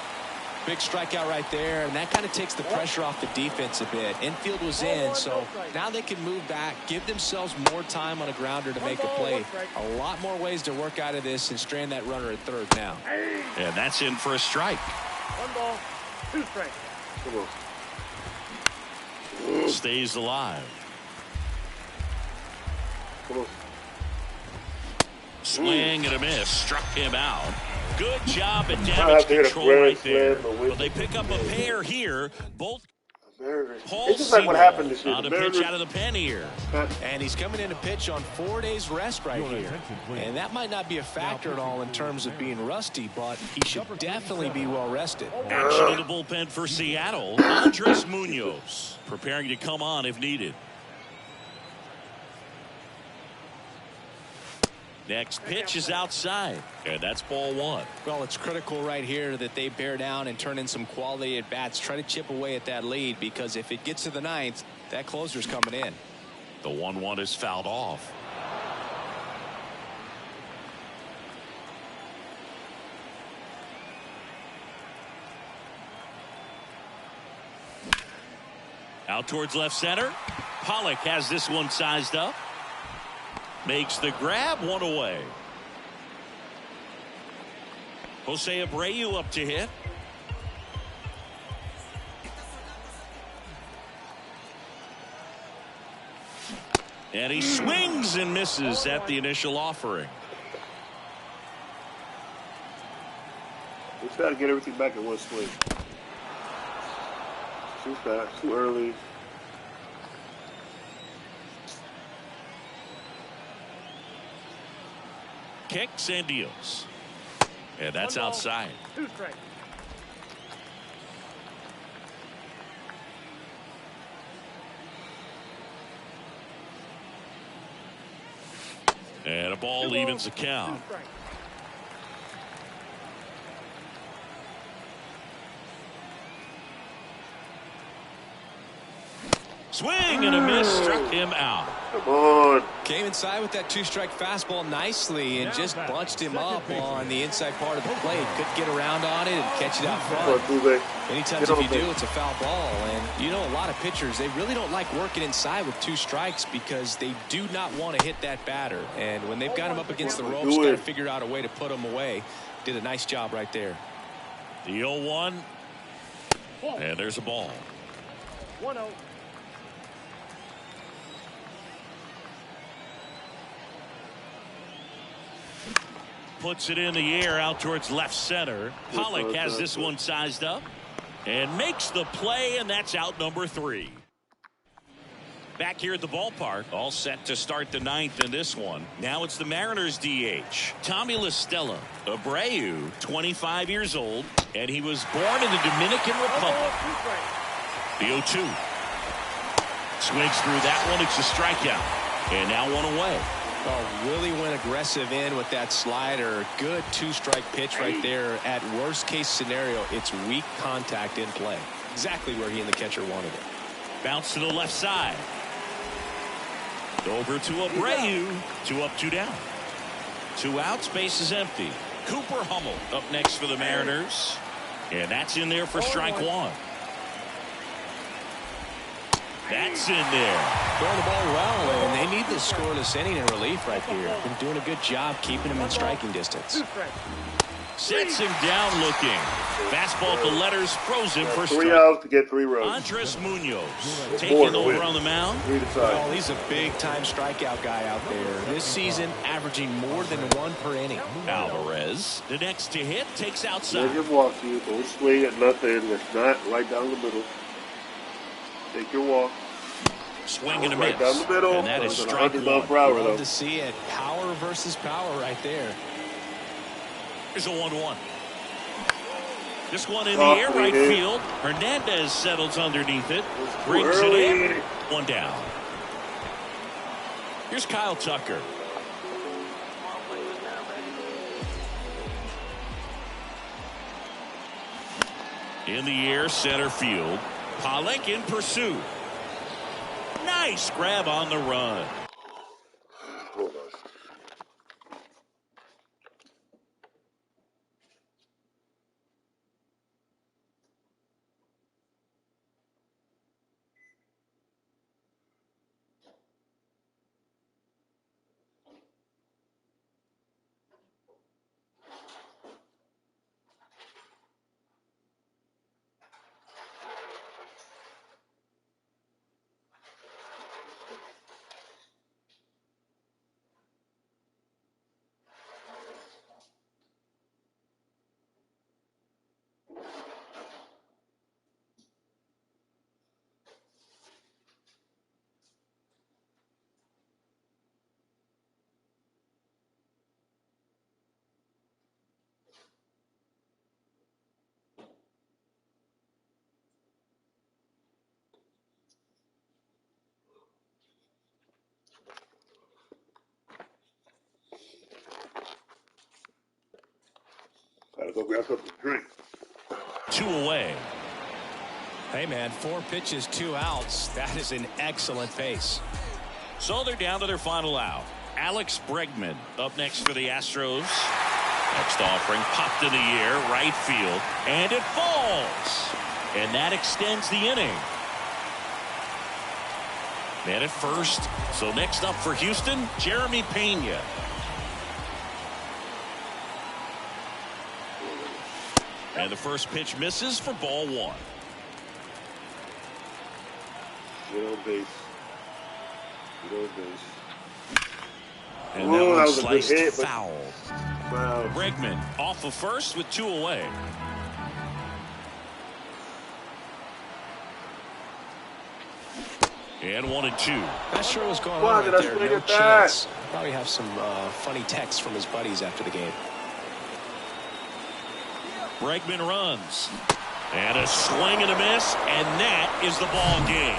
C: Big strikeout right there, and that kind of takes the pressure off the defense a bit. Infield was in, so now they can move back, give themselves more time on a grounder to make a play. A lot more ways to work out of this and strand that runner at third now.
B: And that's in for a strike.
E: 1 ball, 2 strikes.
A: Come on.
B: Stays alive.
A: Come on.
B: Swing and a miss. Struck him out. Good job at damage control right there. But they pick up a pair here. Both. Paul
A: It's just like what happened this year.
B: on
A: The
B: a pitch
A: Mariners,
B: out of the pen here.
C: And he's coming in to pitch on 4 days rest right here. And that might not be a factor at all in terms of being rusty, but he should definitely be well rested.
B: Action in the bullpen for Seattle. Andres Munoz preparing to come on if needed. Next pitch is outside, and that's ball one.
C: Well, it's critical right here that they bear down and turn in some quality at bats. Try to chip away at that lead, because if it gets to the ninth, that closer's coming in.
B: The 1-1 is fouled off. Out towards left center. Pollock has this one sized up. Makes the grab, one away. Jose Abreu up to hit. And he swings and misses at the initial offering.
A: we try to get everything back in one swing. Too fast, too early.
B: Kicks and deals. And that's outside.
E: 2 strikes.
B: And a ball evens the count.
E: 2 strikes.
B: Swing and a miss, struck him out.
A: Come on.
C: Came inside with that 2-strike fastball nicely and just bunched him up on the inside part of the plate. Couldn't get around on it and catch it out front. Many times if you do, it's a foul ball. And you know, a lot of pitchers, they really don't like working inside with 2 strikes because they do not want to hit that batter. And when they've got him up against the ropes, got to figure out a way to put him away. Did a nice job right there.
B: The 0-1. And there's a ball.
E: 1-0.
B: Puts it in the air out towards left center. Pollock has this one sized up and makes the play, and that's out number 3. Back here at the ballpark, all set to start the 9th in this one. Now it's the Mariners DH, Tommy La Stella. Abreu, 25 years old, and he was born in the Dominican Republic.
E: 2 strikes.
B: The 0-2. Swings through that one. It's a strikeout. And now one away.
C: Oh, really went aggressive in with that slider. Good 2-strike pitch right there. At worst case scenario, it's weak contact in play. Exactly where he and the catcher wanted it.
B: Bounce to the left side. Over to Abreu. 2 up, 2 down. 2 outs, base is empty. Cooper Hummel up next for the Mariners. And that's in there for strike 1. That's in there.
C: Throwing the ball well, and they need this scoreless inning in relief right here. Been doing a good job keeping him in striking distance.
E: 2 strikes.
B: Sets him down looking. Fastball at the letters, froze him for
A: 3
B: strike.
A: outs to get 3 runs.
B: Andres Munoz taking over on the mound.
A: 3 to 5.
C: Well, he's a big-time strikeout guy out there. This season, averaging more than 1 per inning.
B: Alvarez, the next to hit, takes outside.
A: Let him walk you. Don't swing at nothing. It's not right down the middle. Take your walk.
B: Swing and a
A: Right
B: miss.
A: down the middle.
B: And that is strike 1.
C: Love to see it. Power versus power right there.
B: Here's a 1-1. This one in the air, right field. Hernandez settles underneath it. Brings it in. 1 down. Here's Kyle Tucker. In the air, center field. Pollock in pursuit. Nice grab on the run.
A: Hold on. Gotta go grab something to drink.
B: 2 away.
C: Hey, man, 4 pitches, 2 outs. That is an excellent pace.
B: So they're down to their final out. Alex Bregman up next for the Astros. Next offering popped in the air, right field, and it falls. And that extends the inning. Man at first. So next up for Houston, Jeremy Pena. And the first pitch misses for ball 1.
A: Get on base. Get on base.
B: And that one
A: was
B: sliced
A: a good hit,
B: foul.
A: Wow.
B: Bregman off of first with 2 away. And 1-2.
C: Not sure what's going
A: Why
C: on
A: did
C: right
A: I
C: there.
A: swing
C: No
A: at that?
C: chance. Probably have some funny texts from his buddies after the game.
B: Bregman runs. And a swing and a miss, and that is the ball game.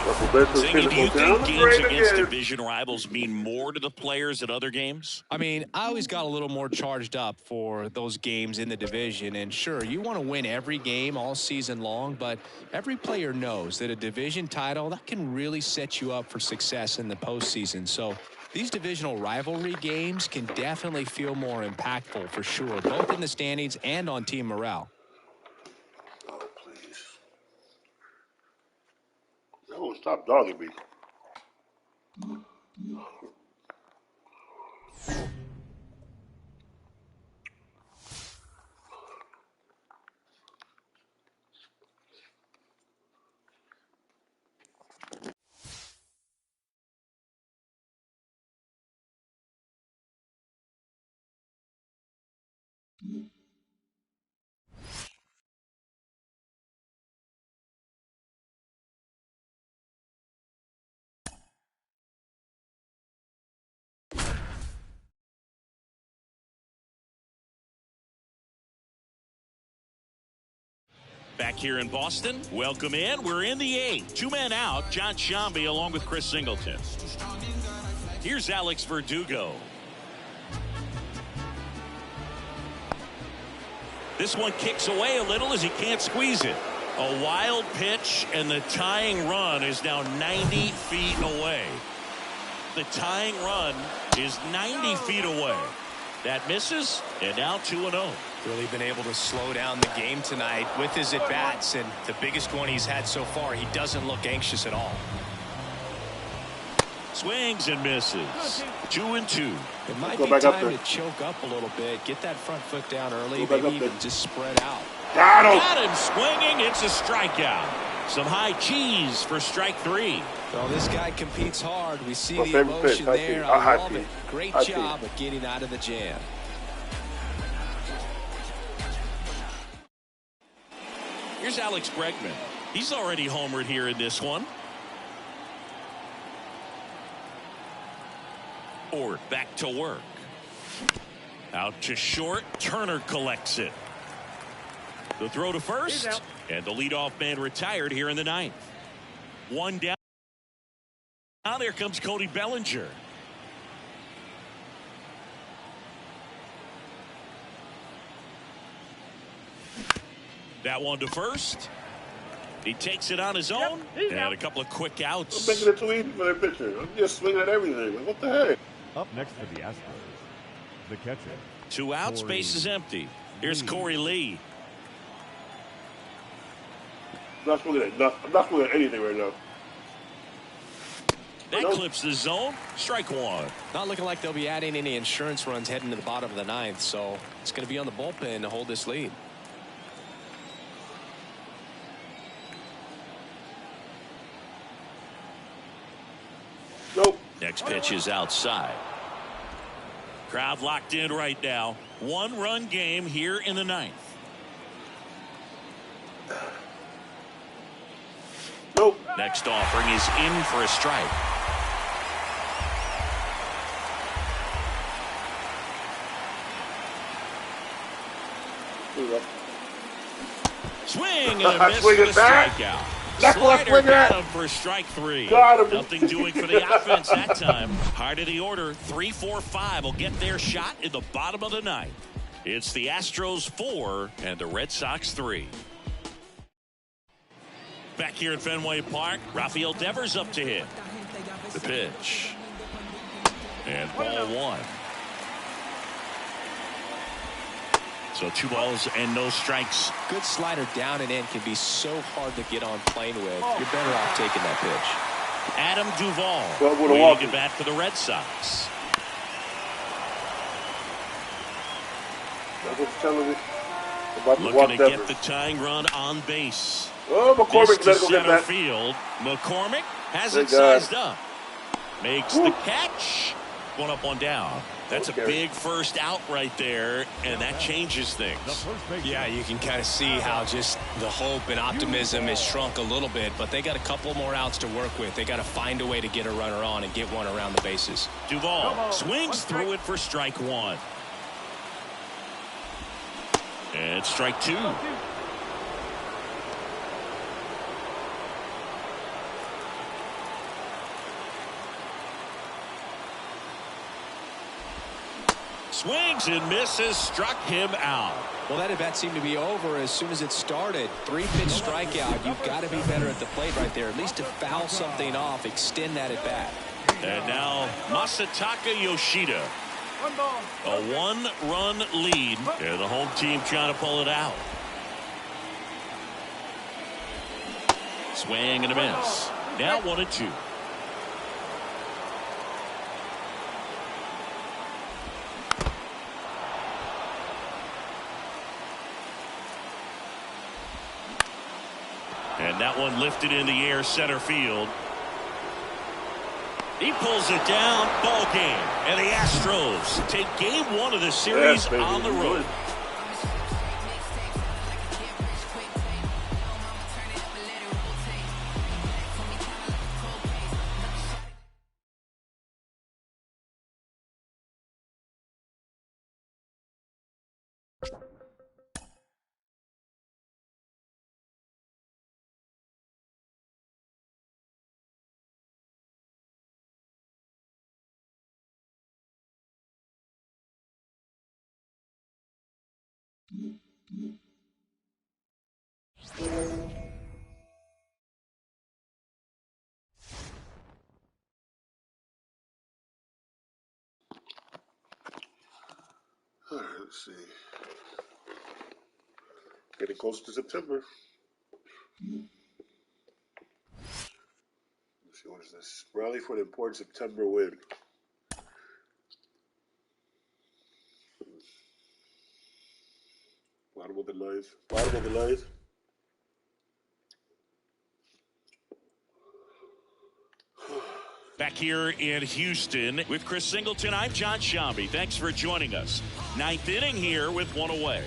B: Zingy, do you think games against division rivals mean more to the players at other games?
C: I mean, I always got a little more charged up for those games in the division. And sure, you want to win every game all season long, but every player knows that a division title, that can really set you up for success in the postseason. So these divisional rivalry games can definitely feel more impactful for sure, both in the standings and on team morale.
A: Oh, stop dogging me.
B: Back here in Boston, welcome in. We're in the 8th. 2 men out. John Sciambi along with Chris Singleton. Here's Alex Verdugo. This one kicks away a little as he can't squeeze it. A wild pitch, and the tying run is now 90 feet away. The tying run is 90 feet away. That misses, and now 2-0.
C: Really been able to slow down the game tonight with his at-bats, and the biggest one he's had so far, he doesn't look anxious at all.
B: Swings and misses. 2-2.
C: It might be time to choke up a little bit, get that front foot down early, maybe even just spread out.
B: Got him swinging. It's a strikeout. Some high cheese for strike 3.
C: Well, this guy competes hard. We see the emotion there. I love it. Great job of getting out of the jam.
B: Here's Alex Bregman. He's already homered here in this one. Ford back to work. Out to short. Turner collects it. The throw to first. And the leadoff man retired here in the 9th. 1 down. Now there comes Cody Bellinger. That one to first. He takes it on his own. And a couple of quick outs.
A: I'm making it too easy for that pitcher. I'm just swinging at everything. Like, what the heck?
D: Up next for the Astros, the catcher.
B: 2 outs, base is empty. Here's Corey Lee.
A: I'm not swinging at anything right now.
B: That clips the zone. Strike 1.
C: Not looking like they'll be adding any insurance runs heading to the bottom of the 9th, so it's going to be on the bullpen to hold this lead.
A: Nope.
B: Next pitch is outside. Crowd locked in right now. 1-run game here in the 9th.
A: Nope.
B: Next offering is in for a strike. Swing and a miss for the strikeout. Slider got him for strike 3. Nothing doing for the offense that time. Heart of the order, 3-4-5 will get their shot in the bottom of the 9th. It's the Astros 4 and the Red Sox 3. Back here at Fenway Park, Rafael Devers up to hit. The pitch. And ball one. So 2 balls and no strikes.
C: Good slider down and in can be so hard to get on plane with. You're better off taking that pitch.
B: Adam Duvall waiting to bat for the Red Sox. Looking to get the tying run on base.
A: Oh, McCormick,
B: this to
A: go get
B: center
A: that.
B: field. McCormick has it sized up. Makes the catch. 1 up, 1 down. That's a big first out right there, and that changes things.
C: Yeah, you can kind of see how just the hope and optimism has shrunk a little bit, but they got a couple more outs to work with. They got to find a way to get a runner on and get one around the bases.
B: Duvall swings through it for strike 1. And strike 2. Swings and misses, struck him out.
C: Well, that at bat seemed to be over as soon as it started. 3-pitch strikeout. You've got to be better at the plate right there, at least to foul something off, extend that at bat.
B: And now Masataka Yoshida. A 1-run lead, and the home team trying to pull it out. Swing and a miss. Now 1-2. And that one lifted in the air center field. He pulls it down. Ball game. And the Astros take game 1 of the series on the road.
A: All right, let's see. Getting close to September. Let's see, what is this? Rally for the important September win. Bottom of the ninth. Bottom of the ninth.
B: Back here in Houston with Chris Singleton, I'm John Shambi. Thanks for joining us. 9th inning here with 1 away.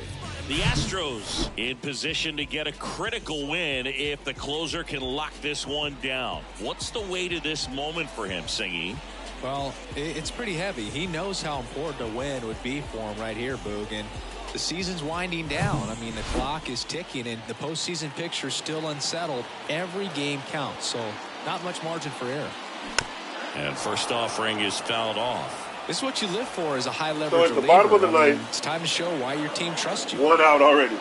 B: The Astros in position to get a critical win if the closer can lock this one down. What's the way to this moment for him, Singy?
C: Well, it's pretty heavy. He knows how important a win would be for him right here, Boog. And the season's winding down. I mean, the clock is ticking, and the postseason picture's still unsettled. Every game counts, so not much margin for error.
B: And first offering is fouled off.
C: This is what you live for as a high-leverage
A: So at the
C: reliever.
A: bottom of the ninth,
C: it's time to show why your team trusts you.
A: 1 out already.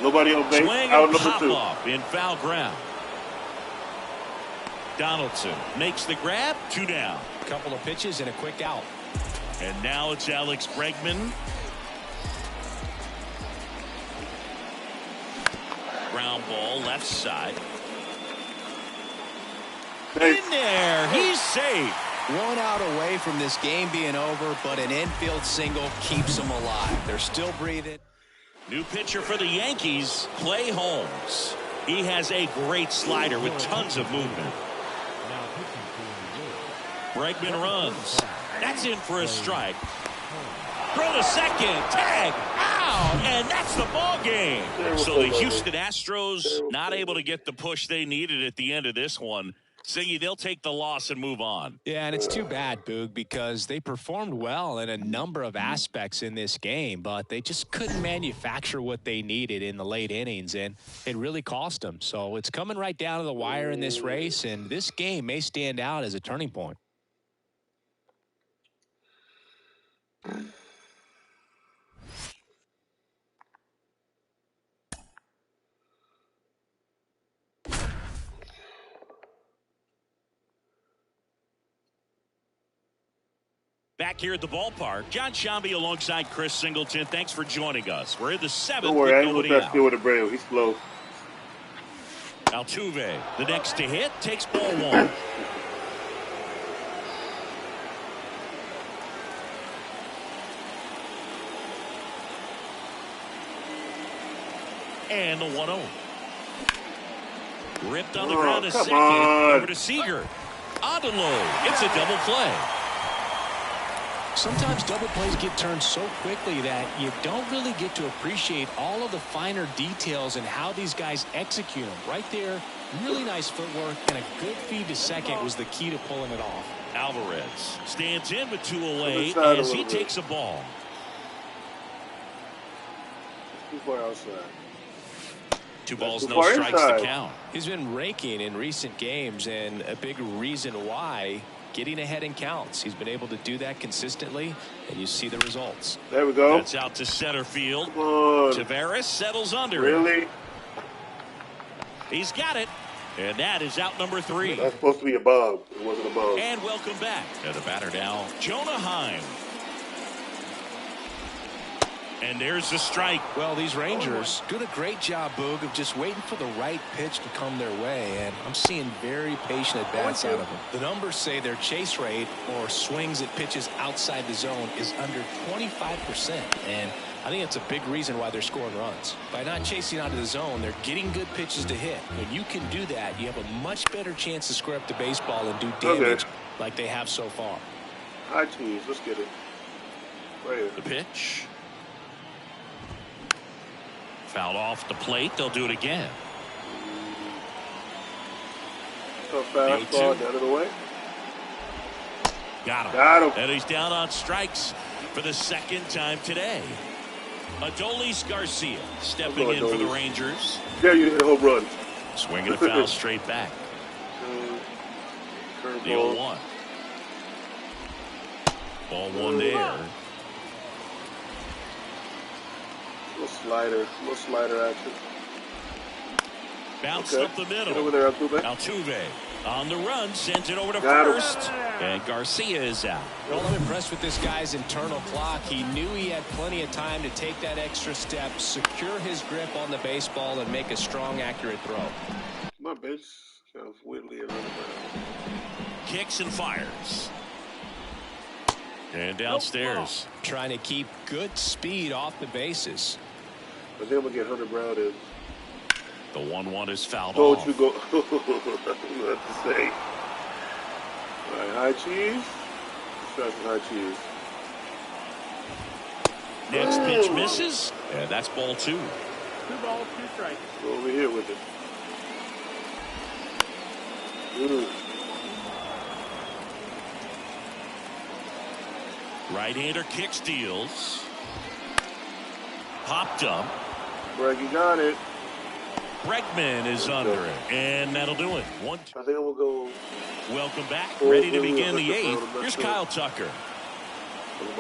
A: Nobody on base.
B: Swing
A: Out
B: and
A: number
B: pop
A: 2.
B: off in foul ground. Donaldson makes the grab. 2 down.
C: A couple of pitches and a quick out.
B: And now it's Alex Bregman. Ground ball left side.
A: Thanks.
B: In there. He's safe.
C: 1 out away from this game being over, but an infield single keeps them alive. They're still breathing.
B: New pitcher for the Yankees, Clay Holmes. He has a great slider with tons of movement. Bregman runs. That's in for a strike. Throw to second. Tag. Out. And that's the ball game. So the Houston Astros not able to get the push they needed at the end of this one. Siggy, they'll take the loss and move on.
C: Yeah, and it's too bad, Boog, because they performed well in a number of aspects in this game, but they just couldn't manufacture what they needed in the late innings, and it really cost them. So it's coming right down to the wire in this race, and this game may stand out as a turning point.
B: Back here at the ballpark, John Shambi alongside Chris Singleton. Thanks for joining us. We're in the 7th.
A: Don't worry, I ain't
B: with
A: gonna
B: nobody
A: try to with Abreu. He's slow.
B: Altuve, the next to hit, takes ball 1. And the 1-0. Ripped on the ground to second. Over to Seager. On to low. It's a double play.
C: Sometimes double plays get turned so quickly that you don't really get to appreciate all of the finer details and how these guys execute them. Right there, really nice footwork, and a good feed to second was the key to pulling it off.
B: Alvarez stands in with 2 away as he takes a ball.
A: Too far outside.
B: 2 balls, no strikes to count.
C: He's been raking in recent games, and a big reason why, getting ahead in counts. He's been able to do that consistently, and you see the results.
A: There we go.
B: That's out to center field. Tavares settles under.
A: Really?
B: He's got it. And that is out number 3.
A: That's supposed to be above. It wasn't above.
B: And welcome back. And the batter now, Jonah Heim. And there's the strike.
C: Well, these Rangers doing a great job, Boog, of just waiting for the right pitch to come their way, and I'm seeing very patient at-bats out of them. The numbers say their chase rate, or swings at pitches outside the zone, is under 25%, and I think that's a big reason why they're scoring runs. By not chasing out of the zone, they're getting good pitches to hit. When you can do that, you have a much better chance to square up the baseball and do damage like they have so far.
A: High cheese. Let's get it. Right here.
B: The pitch. Fouled off the plate. They'll do it again.
A: So fastball down of the way.
B: Got him.
A: Got him.
B: And he's down on strikes for the 2nd time today. Adolis Garcia stepping in for the Rangers.
A: Yeah, you hit a home run.
B: Swinging a foul straight back. The 0-1. Ball 1 there.
A: Little slider action.
B: Bounced up the middle.
A: Get over there, Altuve.
B: Altuve on the run, sends it over to
A: Got
B: first.
A: him.
B: And Garcia is out.
C: Well, I'm impressed with this guy's internal clock. He knew he had plenty of time to take that extra step, secure his grip on the baseball, and make a strong, accurate throw.
A: My bench kind of weirdly around.
B: Kicks and fires. And downstairs.
C: Trying to keep good speed off the bases.
A: But then we get Hunter Brown in.
B: The 1-1 is fouled
A: Don't
B: off.
A: you go. Nothing to say. All right, high cheese. Try some high cheese.
B: Next pitch misses. And that's ball 2.
E: 2 balls, 2 strikes.
A: Go over here with it.
B: Right-hander kick steals. Popped up.
A: Breggy got it.
B: Bregman is under it. And that'll do it.
A: I think I'm going to go.
B: Welcome back. Ready to begin the 8th. Here's Kyle Tucker.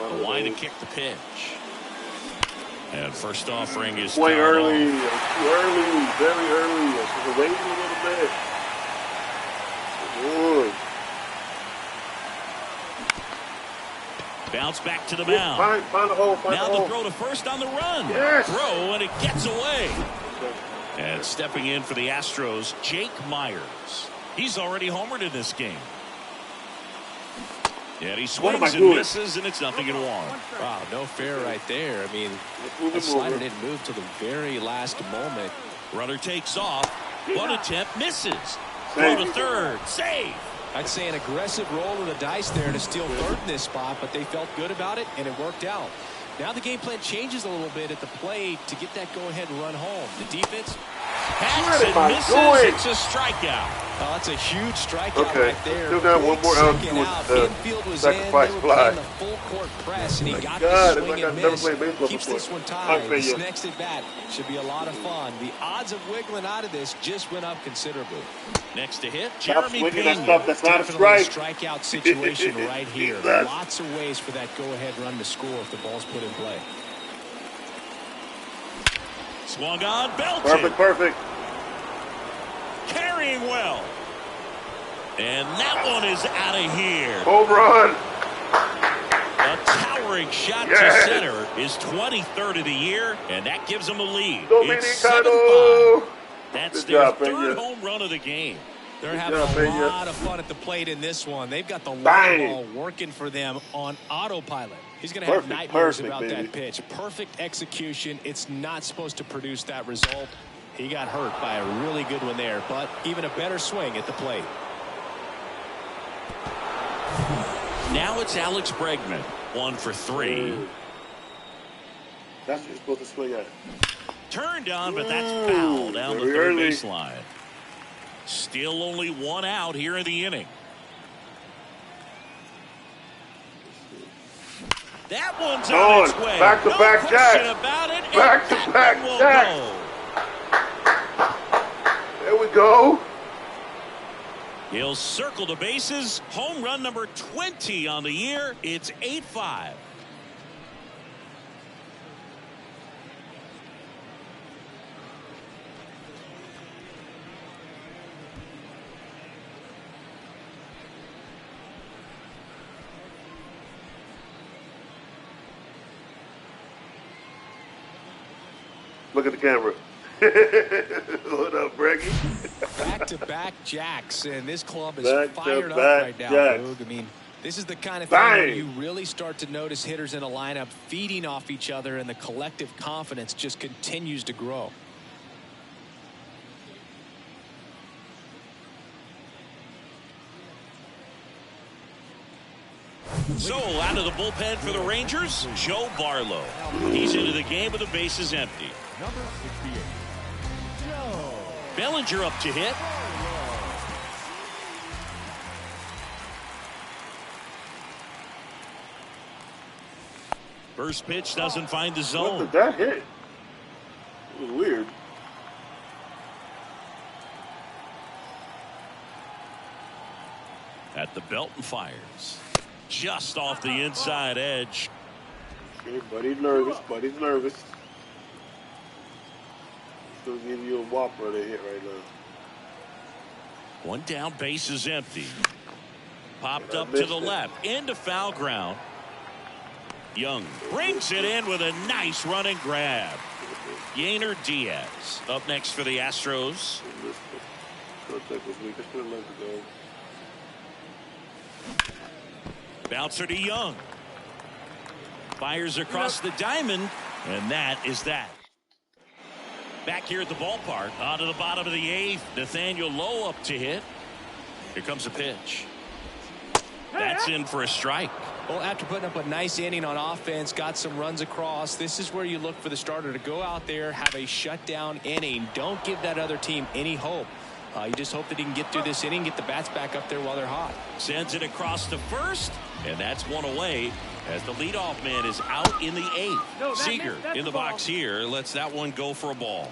B: The line to kick the pitch. And first offering is
A: way early. Too early. Very early. I should have waited a little bit. Good.
B: Bounce back to the mound.
A: Find the hole.
B: Now the throw to first on the run.
A: Yes.
B: Throw, and it gets away. And stepping in for the Astros, Jake Myers. He's already homered in this game. Yeah, he swings and misses, and it's nothing in 1.
C: Wow, no fair right there. I mean, the slider didn't move till the very last moment.
B: Runner takes off. One attempt misses. Throw to third. Save.
C: I'd say an aggressive roll of the dice there to steal third in this spot, but they felt good about it, and it worked out. Now the game plan changes a little bit at the plate to get that go-ahead run home. The defense
B: hacks and misses. It's a strikeout.
C: Oh, that's a huge strikeout right there.
A: Still got one more out.
C: Infield was in. They were playing the full court press, and he got the swing and miss. Keeps this one tied. This next at bat should be a lot of fun. The odds of wiggling out of this just went up considerably.
B: Next to hit, Jeremy Pena.
A: That's not a strike.
C: Strikeout situation right here. Lots of ways for that go-ahead run to score if the ball's put in play.
B: Swung on, belted.
A: Perfect.
B: Carrying well. And that one is out of here.
A: Home run.
B: A towering shot to center, his 23rd of the year, and that gives him a lead. It's 7-5. That's their third home run of the game.
C: They're having a lot of fun at the plate in this one. They've got the long ball working for them on autopilot. He's going to have nightmares about that pitch. Perfect execution. It's not supposed to produce that result. He got hurt by a really good one there, but even a better swing at the plate.
B: Now it's Alex Bregman, 1 for 3.
A: That's what you're supposed to swing at.
B: Turned on, but that's foul down the third baseline. Still only 1 out here in the inning. That one's on its way.
A: Back-to-back Jack.
B: About it.
A: Back-to-back Jack. There we go.
B: He'll circle the bases. Home run number 20 on the year. It's 8-5.
A: Look at the camera. What up, Breggy?
C: Back-to-back jacks, and this club is fired up right now, Boog. I mean, this is the kind of thing where you really start to notice hitters in a lineup feeding off each other, and the collective confidence just continues to grow.
B: So, out of the bullpen for the Rangers, Joe Barlow. He's into the game with the bases empty.
D: Number 68. Joe.
B: Bellinger up to hit. First pitch doesn't find the zone.
A: What did that hit? It was weird.
B: At the belt and fires. Just off the inside edge.
A: Okay, buddy's nervous. Buddy's nervous. Still give you a whopper to hit right now.
B: One down, base is empty. Popped up to the left, into foul ground. Young brings it in with a nice running grab. Yainer Diaz up next for the Astros. Bouncer to Young. Fires across the diamond, and that is that. Back here at the ballpark, onto the bottom of the 8th. Nathaniel Lowe up to hit. Here comes a pitch. That's in for a strike.
C: Well, after putting up a nice inning on offense, got some runs across, this is where you look for the starter to go out there, have a shutdown inning. Don't give that other team any hope. You just hope that he can get through this inning, get the bats back up there while they're hot.
B: Sends it across to first, and that's one away as the leadoff man is out in the 8th. Seager in the box here lets that one go for a ball.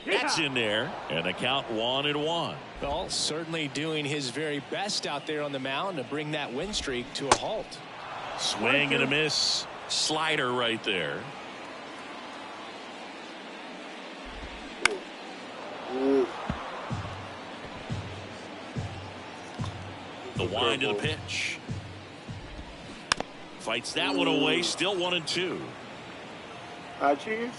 B: That's in there, and the count 1-1.
C: Well, certainly doing his very best out there on the mound to bring that win streak to a halt.
B: Swing and a miss. Slider right there. The wind of the pitch. Fights that one away. Still 1-2.
A: Cheese.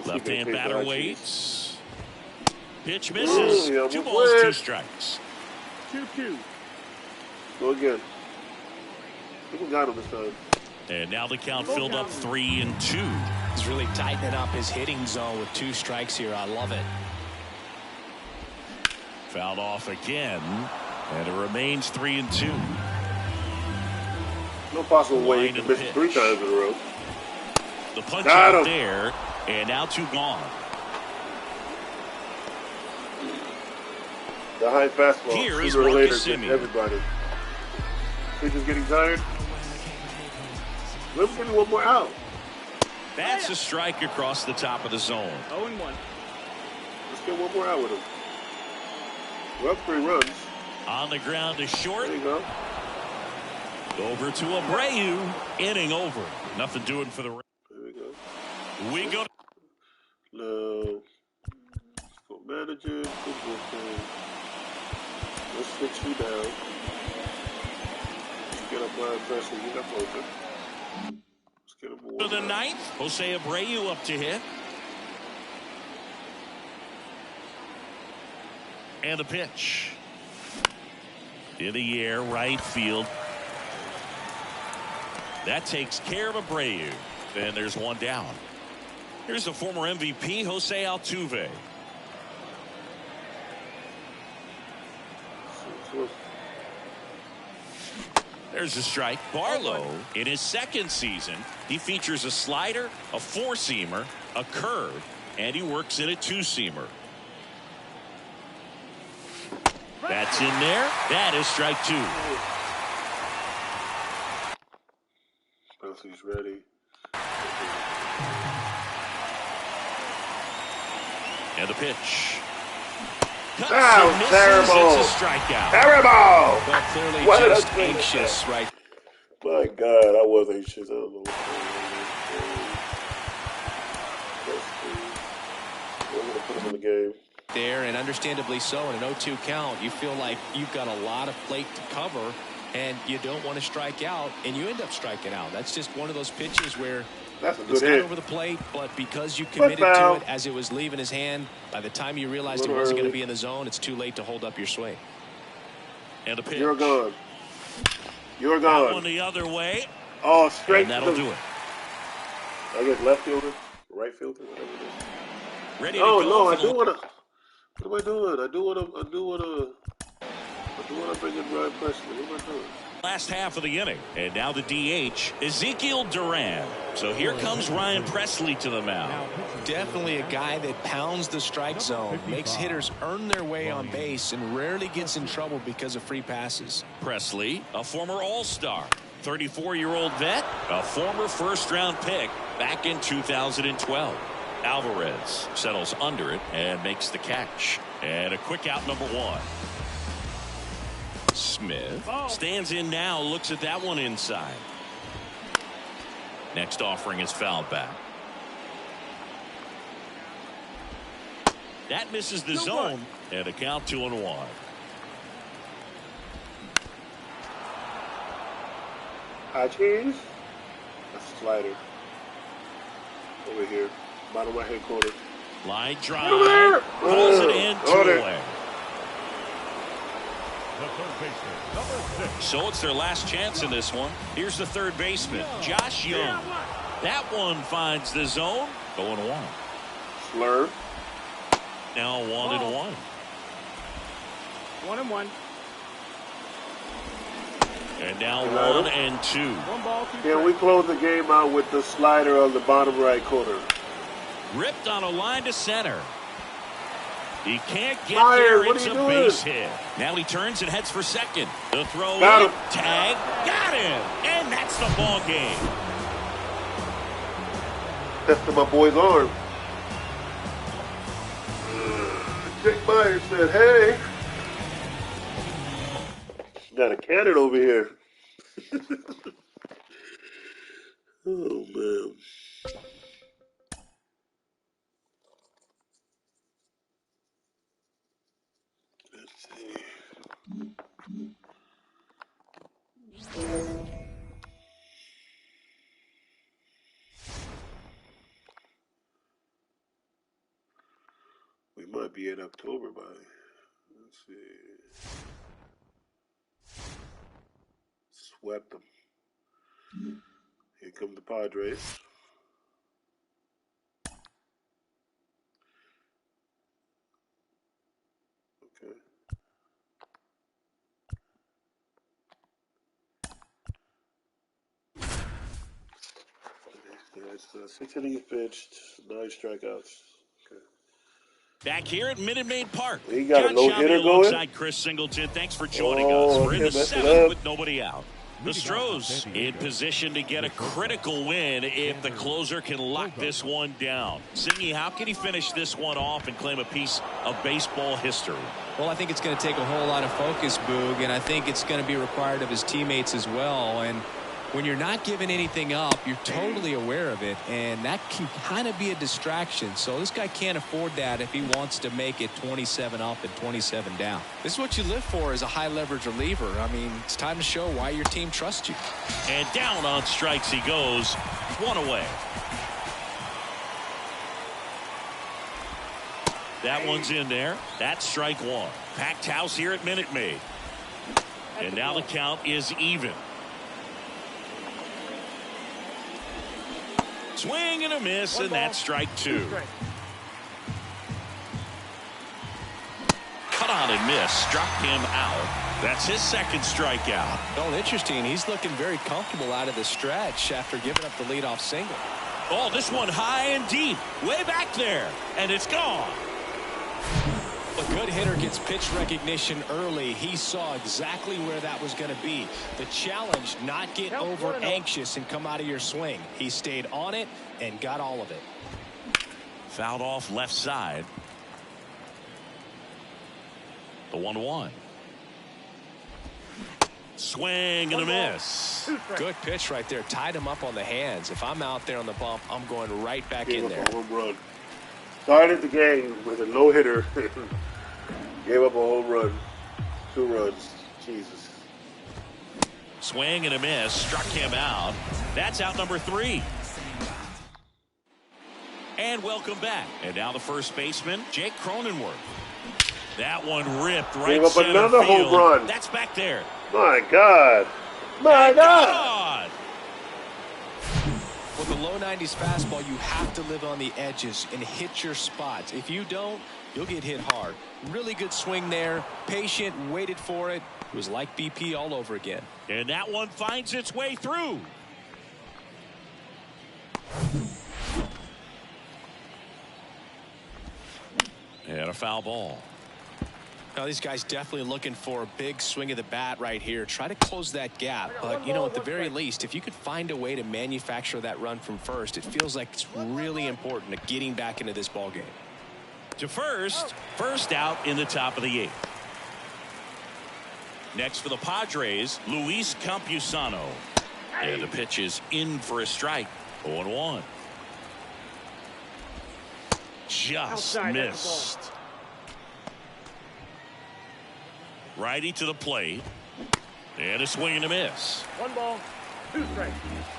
B: Left hand batter waits. Pitch misses. 2 balls, 2 strikes.
E: 2-2.
A: Go again. We got him this time.
B: And now the count filled up 3-2.
C: He's really tightening up his hitting zone with 2 strikes here. I love it.
B: Fouled off again, and it remains 3-2.
A: No possible way he can miss 3 times in a row.
B: The punch out there, and now 2 gone.
A: The high fastball.
B: Here is
A: sooner or later,
B: Simeon.
A: everybody. He's just getting tired. Let's get 1 more out.
B: That's a strike across the top of the zone.
E: 0-1.
A: Let's get 1 more out with him. We're up 3 runs.
B: On the ground to short.
A: There you go.
B: Over to Abreu. Inning over. Nothing doing for the.
A: There we go.
B: We go.
A: No. Go manager. Football thing. Let's switch you down. Get up Ryan Presley. You got closer. Let's get him
B: To the ninth, Jose Abreu up to hit. And the pitch. In the air, right field. That takes care of Abreu. And there's one down. Here's the former MVP, Jose Altuve. There's a strike. Barlow, in his second season, he features a slider, a four-seamer, a curve, and he works in a two-seamer. That's in there. That is strike two.
A: Presley's ready.
B: And the pitch.
A: That was terrible.
B: It's a strikeout.
A: Terrible.
C: Well, clearly
A: What
C: just anxious, right?
A: My God, I was anxious. I don't know what's going on. We're going to put him in the game.
C: There, and understandably so, in an 0-2 count, you feel like you've got a lot of plate to cover, and you don't want to strike out, and you end up striking out. That's just one of those pitches where
A: That's a good
C: it's
A: hit.
C: not over the plate, but because you committed to it as it was leaving his hand, by the time you realized it wasn't going to be in the zone, it's too late to hold up your swing.
B: And the pitch.
A: You're gone. You're
B: That
A: gone.
B: one the other way.
A: Oh, straight.
B: And that'll do it.
A: I guess left fielder, right fielder, whatever it is.
B: Ready to
A: Oh
B: go.
A: no, I do want to. What am I doing? I do want to bring in Ryan Presley. What am I doing?
B: Last half of the inning. And now the DH, Ezekiel Duran. So here comes Ryan Presley to the mound.
C: Definitely a guy that pounds the strike zone, makes hitters earn their way on base, and rarely gets in trouble because of free passes.
B: Presley, a former All-Star, 34-year-old vet, a former first-round pick back in 2012. Alvarez settles under it and makes the catch. And a quick out, number one. Smith stands in now, looks at that one inside. Next offering is fouled back. That misses the zone, and a count 2-1.
A: High cheese. That's a slider. Over here. Bottom right hand corner.
B: Line drive. Pulls it in, 2 away. So it's their last chance in this one. Here's the third baseman, Josh Young. That one finds the zone. 0-1.
A: Slur.
B: Now 1-1.
E: 1-1.
B: And now
A: Hello.
B: 1-2.
E: 1 ball, 2
A: Can we close the game out with the slider on the bottom right corner?
B: Ripped on a line to center. He can't get
A: Myers,
B: there.
A: what
B: It's
A: are
B: a
A: you doing?
B: base hit. Now he turns and heads for second. The throw
A: Got
B: in.
A: him.
B: Tag. Got him. And that's the ball game.
A: Testing my boy's arm. Jake Myers said, hey. Got a cannon over here. Oh, man. Let's see. We might be in October by. Let's see. Swept them. Here come the Padres. Okay. It's 6 innings pitched, 9 strikeouts. Okay.
B: Back here at Minute Maid Park.
A: He got a
B: John
A: no-hitter
B: Sciambi
A: going?
B: alongside Chris Singleton. Thanks for joining
A: Oh,
B: us. We're in
A: okay,
B: the
A: mess it
B: 7th
A: up.
B: with nobody out. The Astros in position to get a critical win if the closer can lock this one down. Singy, how can he finish this one off and claim a piece of baseball history?
C: Well, I think it's going to take a whole lot of focus, Boog, and I think it's going to be required of his teammates as well. And When you're not giving anything up, you're totally aware of it, and that can kind of be a distraction. So this guy can't afford that if he wants to make it 27 up and 27 down. This is what you live for as a high leverage reliever. I mean, it's time to show why your team trusts you.
B: And down on strikes he goes. One away. That one's in there. That's strike one. Packed house here at Minute Maid. And now the count is even. Swing and a miss, and that's strike two. Cut on and miss. Struck him out. That's his second strikeout.
C: Oh, interesting. He's looking very comfortable out of the stretch after giving up the leadoff single.
B: Oh, this one high and deep. Way back there. And it's gone.
C: A good hitter gets pitch recognition early. He saw exactly where that was going to be. The challenge, not get over anxious and come out of your swing. He stayed on it and got all of it.
B: Fouled off left side. The 1-1. Swing and a miss.
C: Good pitch right there. Tied him up on the hands. If I'm out there on the bump, I'm going right back in there.
A: Home run. Started the game with a no-hitter. Gave up a home run. 2 runs. Jesus.
B: Swing and a miss. Struck him out. That's out number 3. And welcome back. And now the first baseman, Jake Cronenworth. That one ripped right
A: Gave up
B: center
A: another
B: field.
A: home run.
B: That's back there.
A: My God. My God.
C: With the low 90s fastball, you have to live on the edges and hit your spots. If you don't, you'll get hit hard. Really good swing there. Patient, waited for it. It was like BP all over again.
B: And that one finds its way through. And a foul ball.
C: Now these guys definitely looking for a big swing of the bat right here. Try to close that gap. But, you know, at the very least, if you could find a way to manufacture that run from first, it feels like it's really important to getting back into this ball game.
B: To first out in the top of the 8th. Next for the Padres, Luis Campusano. And the pitch is in for a strike. 0-1. Just missed. Righty to the plate. And a swing and a miss.
E: 1 ball, 2 strikes.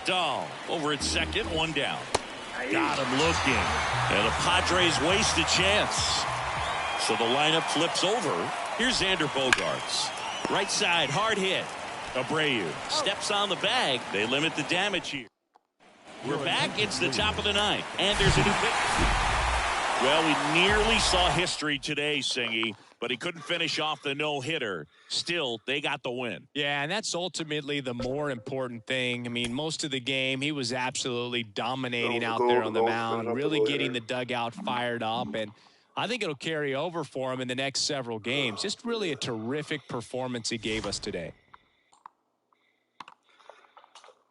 B: Dahl over at second, 1 down. Got him looking. And the Padres waste a chance. So the lineup flips over. Here's Xander Bogaerts. Right side, hard hit. Abreu steps on the bag. They limit the damage here. We're back. It's the top of the 9th. And there's a new pitch. Well, we nearly saw history today, Singy, but he couldn't finish off the no-hitter. Still, they got the win.
C: Yeah, and that's ultimately the more important thing. I mean, most of the game, he was absolutely dominating out there on the mound, really getting the dugout fired up, and I think it'll carry over for him in the next several games. Just really a terrific performance he gave us today.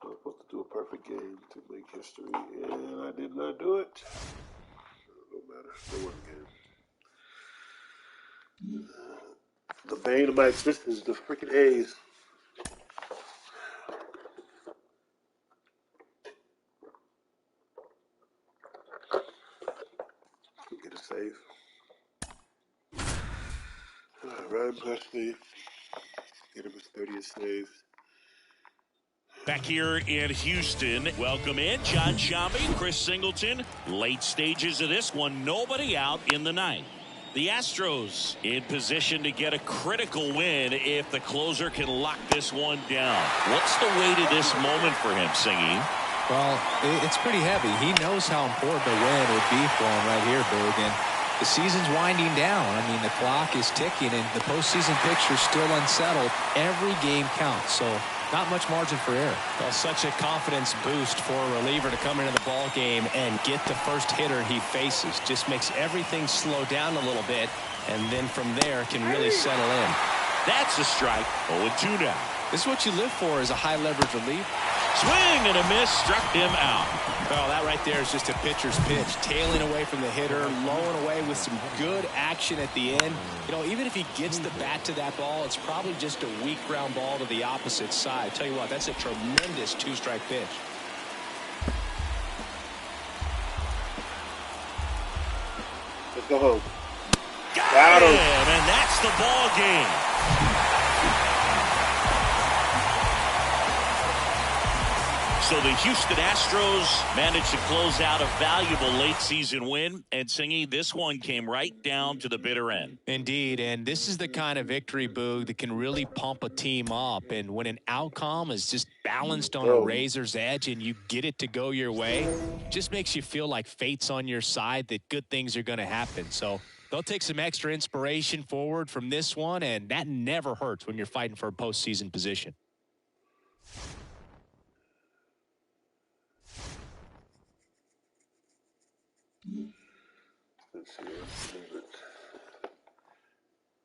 A: I was supposed to do a perfect game to make history, and I did not do it. No matter. They won the game. The bane of my existence, the freaking A's. Get a save. Ryan Presley. Get him his 30th save.
B: Back here in Houston, welcome in John Sciambi, Chris Singleton. Late stages of this one, nobody out in the 9th. The Astros in position to get a critical win if the closer can lock this one down. What's the weight of this moment for him, Singy?
C: Well, it's pretty heavy. He knows how important a win would be for him right here, Big. And the season's winding down. I mean, the clock is ticking, and the postseason picture's still unsettled. Every game counts, so not much margin for error. Well, such a confidence boost for a reliever to come into the ball game and get the first hitter he faces. Just makes everything slow down a little bit, and then from there can really settle in.
B: That's a strike. 0-2 now.
C: This is what you live for as a high leverage reliever.
B: Swing and a miss, struck him out.
C: Well, that right there is just a pitcher's pitch. Tailing away from the hitter, lowing away with some good action at the end. You know, even if he gets the bat to that ball, it's probably just a weak ground ball to the opposite side. Tell you what, that's a tremendous two-strike pitch.
A: Let's go home.
B: Got him, and that's the ball game. So the Houston Astros managed to close out a valuable late-season win, and Singy, this one came right down to the bitter end.
C: Indeed, and this is the kind of victory, Boog, that can really pump a team up. And when an outcome is just balanced on a razor's edge and you get it to go your way, it just makes you feel like fate's on your side, that good things are going to happen. So they'll take some extra inspiration forward from this one, and that never hurts when you're fighting for a postseason position.
A: Let's see.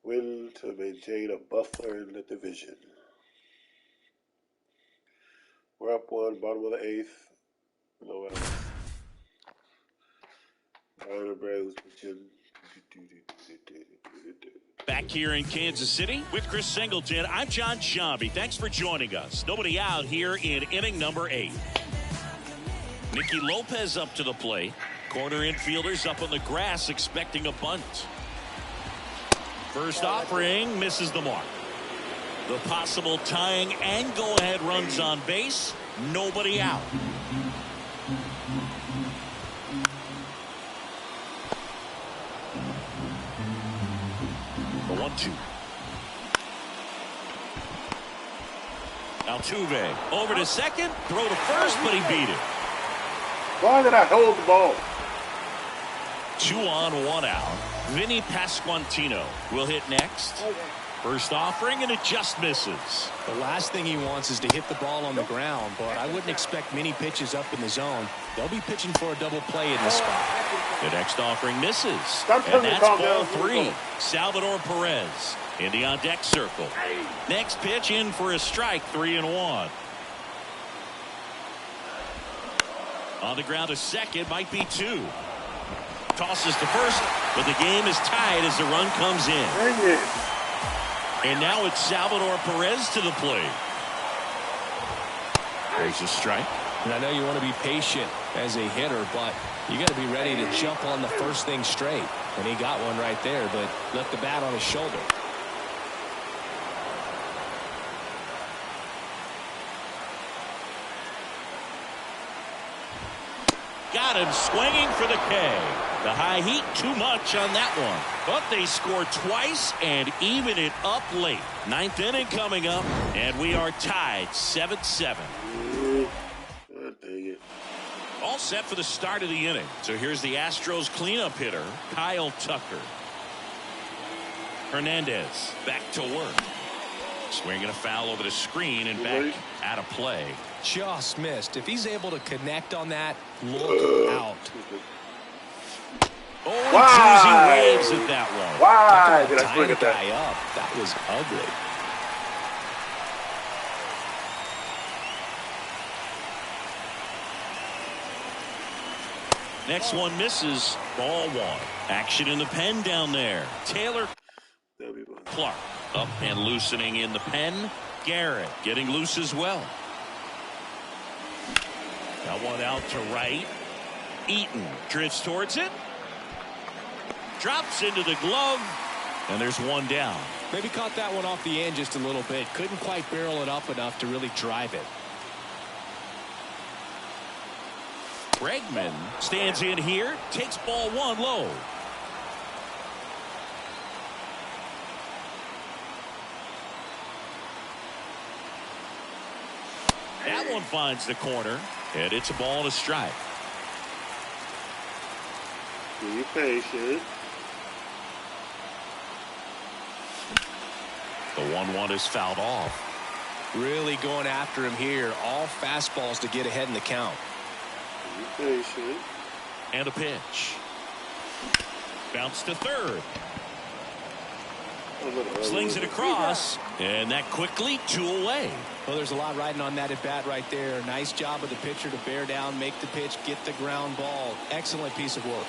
A: Win to maintain a buffer in the division. We're up 1, bottom of the 8th. No else.
B: Back here in Kansas City with Chris Singleton, I'm John Shambi. Thanks for joining us. Nobody out here in inning number 8. Nicky Lopez up to the plate. Corner infielders up on the grass expecting a bunt. First offering misses the mark. The possible tying and go-ahead runs on base. Nobody out. The 1-2. Altuve over to second. Throw to first, but he beat it.
A: Why did I hold the ball?
B: 2 on, 1 out. Vinny Pasquantino will hit next. First offering, and it just misses.
C: The last thing he wants is to hit the ball on the ground, but I wouldn't expect many pitches up in the zone. They'll be pitching for a double play in this spot.
B: The next offering misses. And that's ball 3. Salvador Perez in the on-deck circle. Next pitch in for a strike, 3-1. On the ground to second, might be 2. Tosses to first, but the game is tied as the run comes in. And now it's Salvador Perez to the plate. There's a strike.
C: And I know you want to be patient as a hitter, but you got to be ready to jump on the first thing straight. And he got one right there, but left the bat on his shoulder.
B: Got him swinging for the K. The high heat too much on that one. But they score twice and even it up late. 9th inning coming up, and we are tied 7-7. All set for the start of the inning. So here's the Astros cleanup hitter, Kyle Tucker. Hernandez back to work. Swinging a foul over the screen and back out of play.
C: Just missed. If he's able to connect on that, look out.
B: Oh, Susie waves at that one.
A: Why did I swing at that?
C: Up. That was ugly.
B: Next one misses. Ball 1. Action in the pen down there. Taylor Clark up and loosening in the pen. Garrett getting loose as well. Got one out to right. Eaton drifts towards it. Drops into the glove. And there's one down.
C: Maybe caught that one off the end just a little bit. Couldn't quite barrel it up enough to really drive it.
B: Bregman stands in here. Takes ball 1 low. That one finds the corner. And it's a ball and a strike.
A: Be patient.
B: The 1-1 is fouled off.
C: Really going after him here. All fastballs to get ahead in the count.
A: Be patient.
B: And a pitch. Bounce to third. Slings it across, and that quickly 2 away.
C: Well, there's a lot riding on that at bat right there. Nice job of the pitcher to bear down, make the pitch, get the ground ball. Excellent piece of work.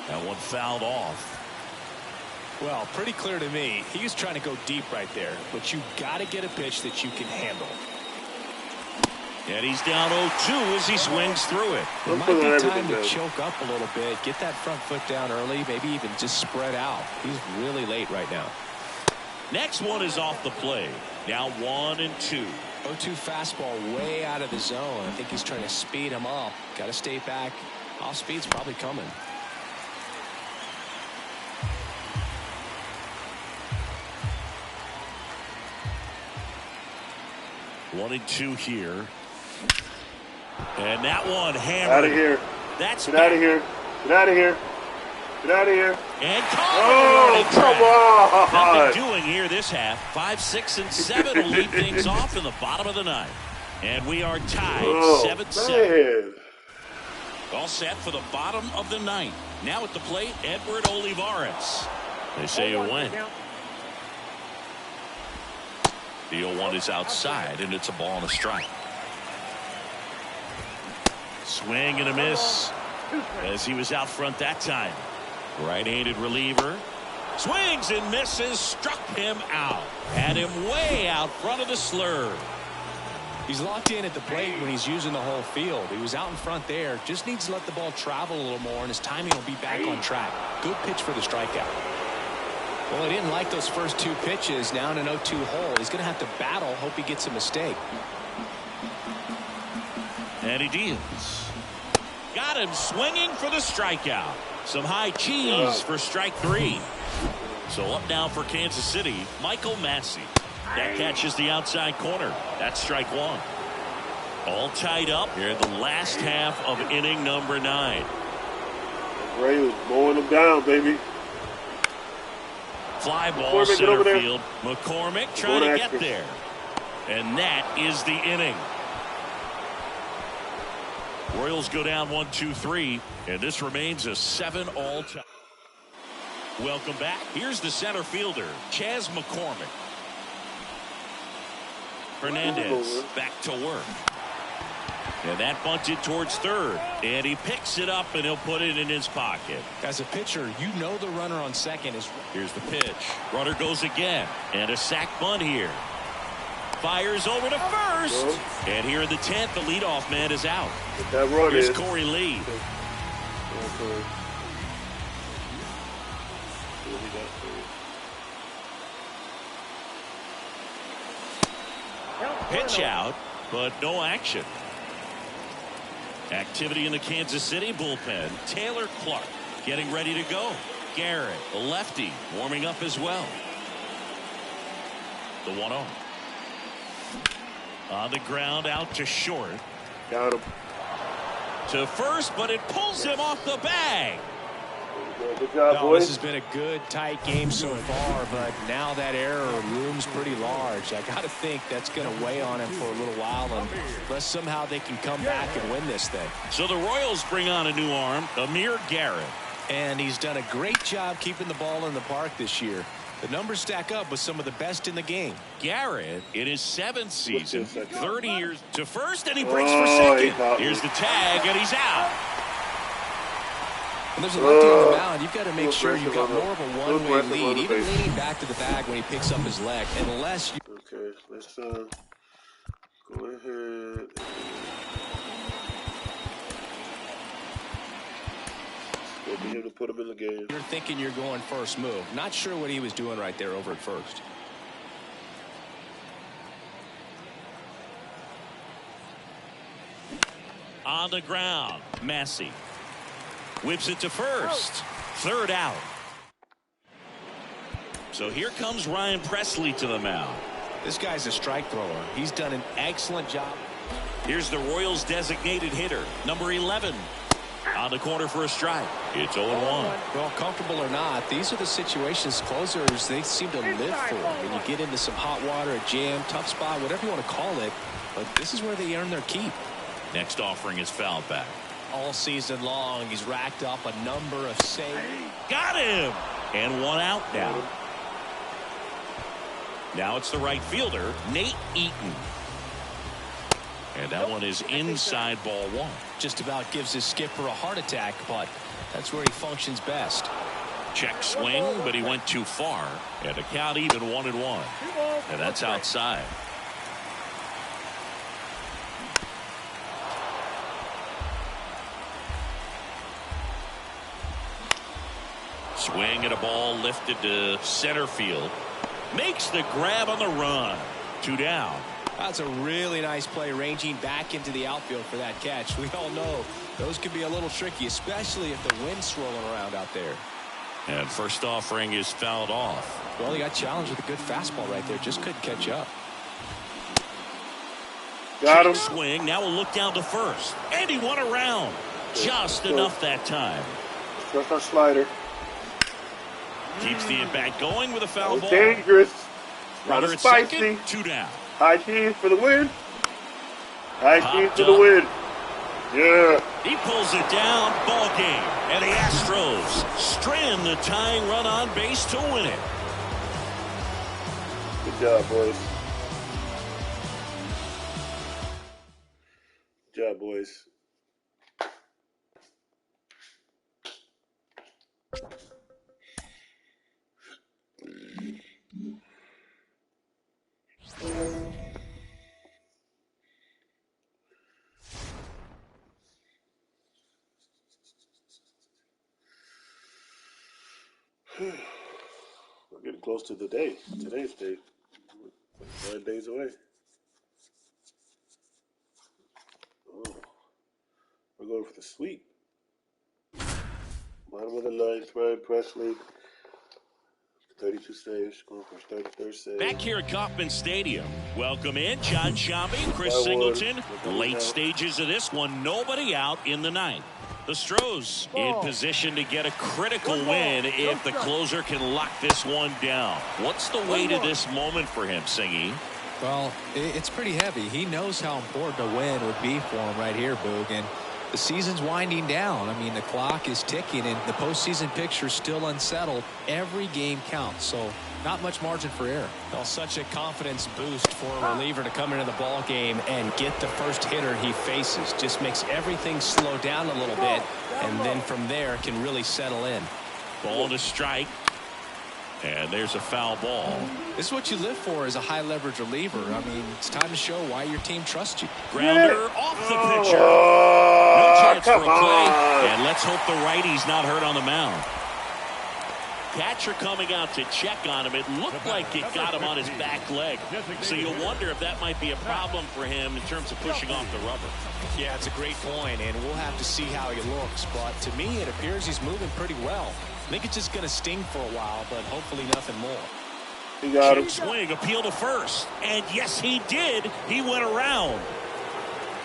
B: That one fouled off.
C: Well, pretty clear to me. He was trying to go deep right there, but you got to get a pitch that you can handle.
B: And he's down 0-2 as he swings through it.
C: It might be time to choke up a little bit, get that front foot down early, maybe even just spread out. He's really late right now.
B: Next one is off the plate. Now 1-2.
C: 0-2 fastball way out of the zone. I think he's trying to speed him up. Got to stay back. Off speed's probably coming.
B: 1-2 here. And that one hammered.
A: Out of here.
B: That's
A: Get out of here. Get out of here. Get out of here.
B: And
A: come on.
B: Nothing doing here this half. 5, 6, and 7 will lead things off in the bottom of the ninth. And we are tied 7-7. All set for the bottom of the ninth. Now at the plate, Edward Olivares. They say you win. The 0-1 is outside, and it's a ball and a strike. Swing and a miss as he was out front that time. Right-handed reliever. Swings and misses. Struck him out. Had him way out front of the slur.
C: He's locked in at the plate when he's using the whole field. He was out in front there. Just needs to let the ball travel a little more, and his timing will be back on track. Good pitch for the strikeout. Well, he didn't like those first 2 pitches. Now in an 0-2 hole. He's going to have to battle. Hope he gets a mistake.
B: And he deals. Got him swinging for the strikeout. Some high cheese for strike 3. So up now for Kansas City, Michael Massey. That catches the outside corner. That's strike 1. All tied up here in the last half of inning number 9.
A: Ray was mowing them down, baby.
B: Fly ball center field. McCormick trying to get there. And that is the inning. Royals go down 1-2-3, and this remains a 7 all time. Welcome back. Here's the center fielder, Chas McCormick. Hernandez back to work. And that bunted towards third. And he picks it up, and he'll put it in his pocket.
C: As a pitcher, you know the runner on second is...
B: Here's the pitch. Runner goes again. And a sac bunt here. Fires over to first. And here in the 10th, the leadoff man is out.
A: That run
B: Here's
A: is.
B: Corey Lee. Pitch out, but no action. Activity in the Kansas City bullpen. Taylor Clark getting ready to go. Garrett, the lefty, warming up as well. The 1-0. On the ground, out to short.
A: Got him.
B: To first, but it pulls him off the bag.
A: Good job, boys.
C: This has been a good, tight game so far, but now that error looms pretty large. I got to think that's going to weigh on him for a little while, unless somehow they can come back and win this thing.
B: So the Royals bring on a new arm, Amir Garrett.
C: And he's done a great job keeping the ball in the park this year. The numbers stack up with some of the best in the game.
B: Garrett, in his 7th season, 30 years to first, and he breaks for second. Here's the tag, and he's out.
C: And there's a lefty on the mound. You've got to make sure you've got more of a one-way lead, even leaning back to the bag when he picks up his leg, unless you...
A: Okay, let's go ahead. We'll be able to put him in the game.
C: You're thinking you're going first move. Not sure what he was doing right there over at first.
B: On the ground, Massey whips it to first. Third out. So here comes Ryan Presley to the mound.
C: This guy's a strike thrower. He's done an excellent job.
B: Here's the Royals designated hitter, number 11. On the corner for a strike. It's 0-1.
C: Well, comfortable or not, these are the situations closers they seem to live for. When you get into some hot water, a jam, tough spot, whatever you want to call it. But this is where they earn their keep.
B: Next offering is fouled back.
C: All season long, he's racked up a number of saves.
B: Got him! And 1 out now. Now it's the right fielder, Nate Eaton. And that one is inside ball one.
C: Just about gives his skipper a heart attack, but that's where he functions best.
B: Check swing, but he went too far. And the count even 1-1. And that's outside. Swing and a ball lifted to center field. Makes the grab on the run. 2 down.
C: That's a really nice play, ranging back into the outfield for that catch. We all know those could be a little tricky, especially if the wind's swirling around out there.
B: And first offering is fouled off.
C: Well, he got challenged with a good fastball right there. Just couldn't catch up.
A: Got him.
B: Swing. Now we'll look down to first. And he went around. Just enough that time.
A: Just our slider.
B: Keeps the at-bat going with a foul ball.
A: Dangerous.
B: Runner
A: Not
B: at
A: spicy.
B: second. 2 down.
A: High cheese for the win. High cheese
B: Popped
A: for the
B: up.
A: win. Yeah.
B: He pulls it down. Ball game. And the Astros strand the tying run on base to win it.
A: Good job, boys. Good job, boys. We're getting close to the day. Today's date. 9 days away. Oh. We're going for the sweep. Bottom of the ninth, Ryan Presley. 32 saves, going for his 33rd save.
B: Back here at Kauffman Stadium. Welcome in, John Shambi, Chris
A: Well,
B: Singleton.
A: well,
B: Late
A: well.
B: stages of this one, nobody out in the ninth. The Astros in position to get a critical win if the closer can lock this one down. What's the way to this moment for him, Singy?
C: Well, it's pretty heavy. He knows how important a win would be for him right here, Boog. And the season's winding down. I mean, the clock is ticking, and the postseason picture's still unsettled. Every game counts, so not much margin for error. Well, such a confidence boost for a reliever to come into the ball game and get the first hitter he faces. Just makes everything slow down a little bit, and then from there can really settle in.
B: Ball to strike. And there's a foul ball.
C: This is what you live for as a high-leverage reliever. I mean, it's time to show why your team trusts you.
B: Grounder off the pitcher. No chance for a
A: come
B: play.
A: on.
B: And let's hope the righty's not hurt on the mound. Catcher coming out to check on him. It looked like it got him on his back leg. So you wonder if that might be a problem for him in terms of pushing off the rubber.
C: Yeah, it's a great point, and we'll have to see how he looks. But to me, it appears he's moving pretty well. I think it's just going to sting for a while, but hopefully nothing more.
A: He got him.
B: Swing, appeal to first. And yes, he did. He went around.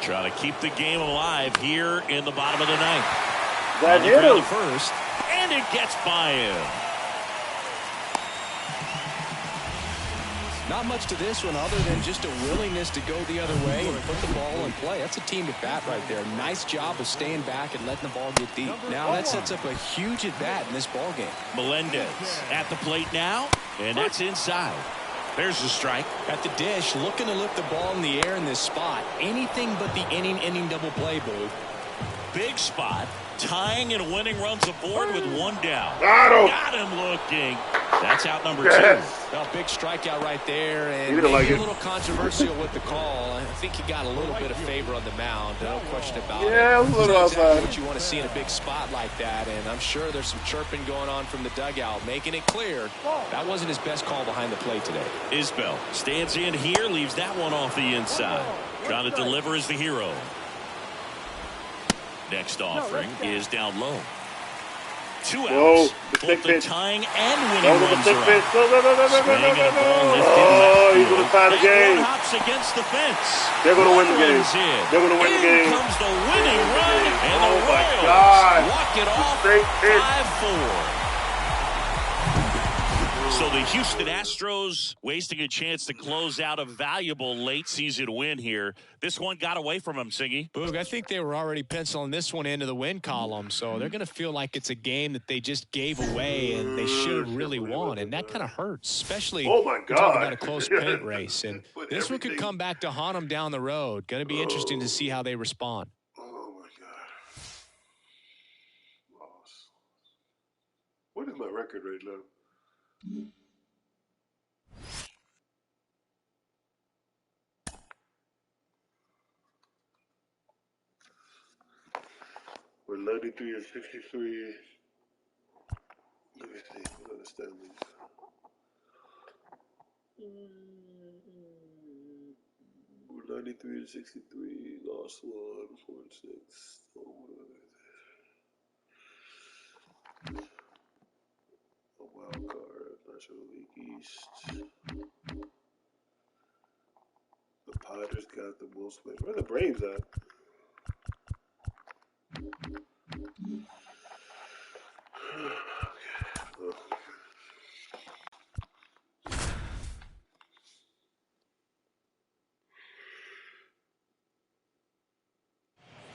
B: Trying to keep the game alive here in the bottom of the ninth.
A: That hit him.
B: First, and it gets by him.
C: Not much to this one other than just a willingness to go the other way and put the ball in play. That's a team at bat right there. Nice job of staying back and letting the ball get deep. Now that sets up a huge at bat in this ball game.
B: Melendez at the plate now, and that's inside. There's the strike.
C: At the dish, looking to lift the ball in the air in this spot. Anything but the inning double play, Boo.
B: Big spot. Tying and winning runs aboard with 1 down.
A: Got him.
B: Got him looking. That's out number
A: Yes.
B: 2.
C: Well, big strikeout right there, and
A: You didn't
C: maybe
A: like
C: a
A: it.
C: little controversial with the call. I think he got a little bit of favor on the mound, no question about it.
A: Yeah, a little
C: It's not
A: outside.
C: exactly what you want to see in a big spot like that, and I'm sure there's some chirping going on from the dugout, making it clear that wasn't his best call behind the plate today.
B: Isbell stands in here, leaves that one off the inside. Trying to deliver as the hero. Next offering is down low. 2 outs.
A: Whoa, the
B: Both
A: thick
B: the
A: pitch.
B: tying and
A: That
B: winning
A: was a
B: runs
A: thick
B: are
A: pitch.
B: up.
A: Go, go, go, go, go,
B: Swing
A: go,
B: and a
A: go,
B: ball
A: go.
B: lifted
A: Oh,
B: left
A: he's
B: field.
A: going to tie the
B: That
A: game.
B: one hops against the fence.
A: They're going to win the
B: One
A: game.
B: runs in.
A: They're going to win the game.
B: In comes the winning run, and the
A: Oh, my
B: Royals
A: God.
B: walk it off
A: Straight pitch.
B: 5-4. So the Houston Astros wasting a chance to close out a valuable late-season win here. This one got away from them, Singy.
C: Boog, I think they were already penciling this one into the win column, so they're going to feel like it's a game that they just gave away and they should have really won, and that kind of hurts, especially
A: Oh my
C: you're talking
A: God.
C: about a close paint race. And this one could come back to haunt them down the road. Going to be interesting to see how they respond.
A: Oh my God. Loss. What is my record right now? We're 93 and 63. Let me see. What are the standings? We're 93 and 63. Lost 1, 4 and 6. A wild card. National League East. The Padres got the most wins. Where are the Braves at?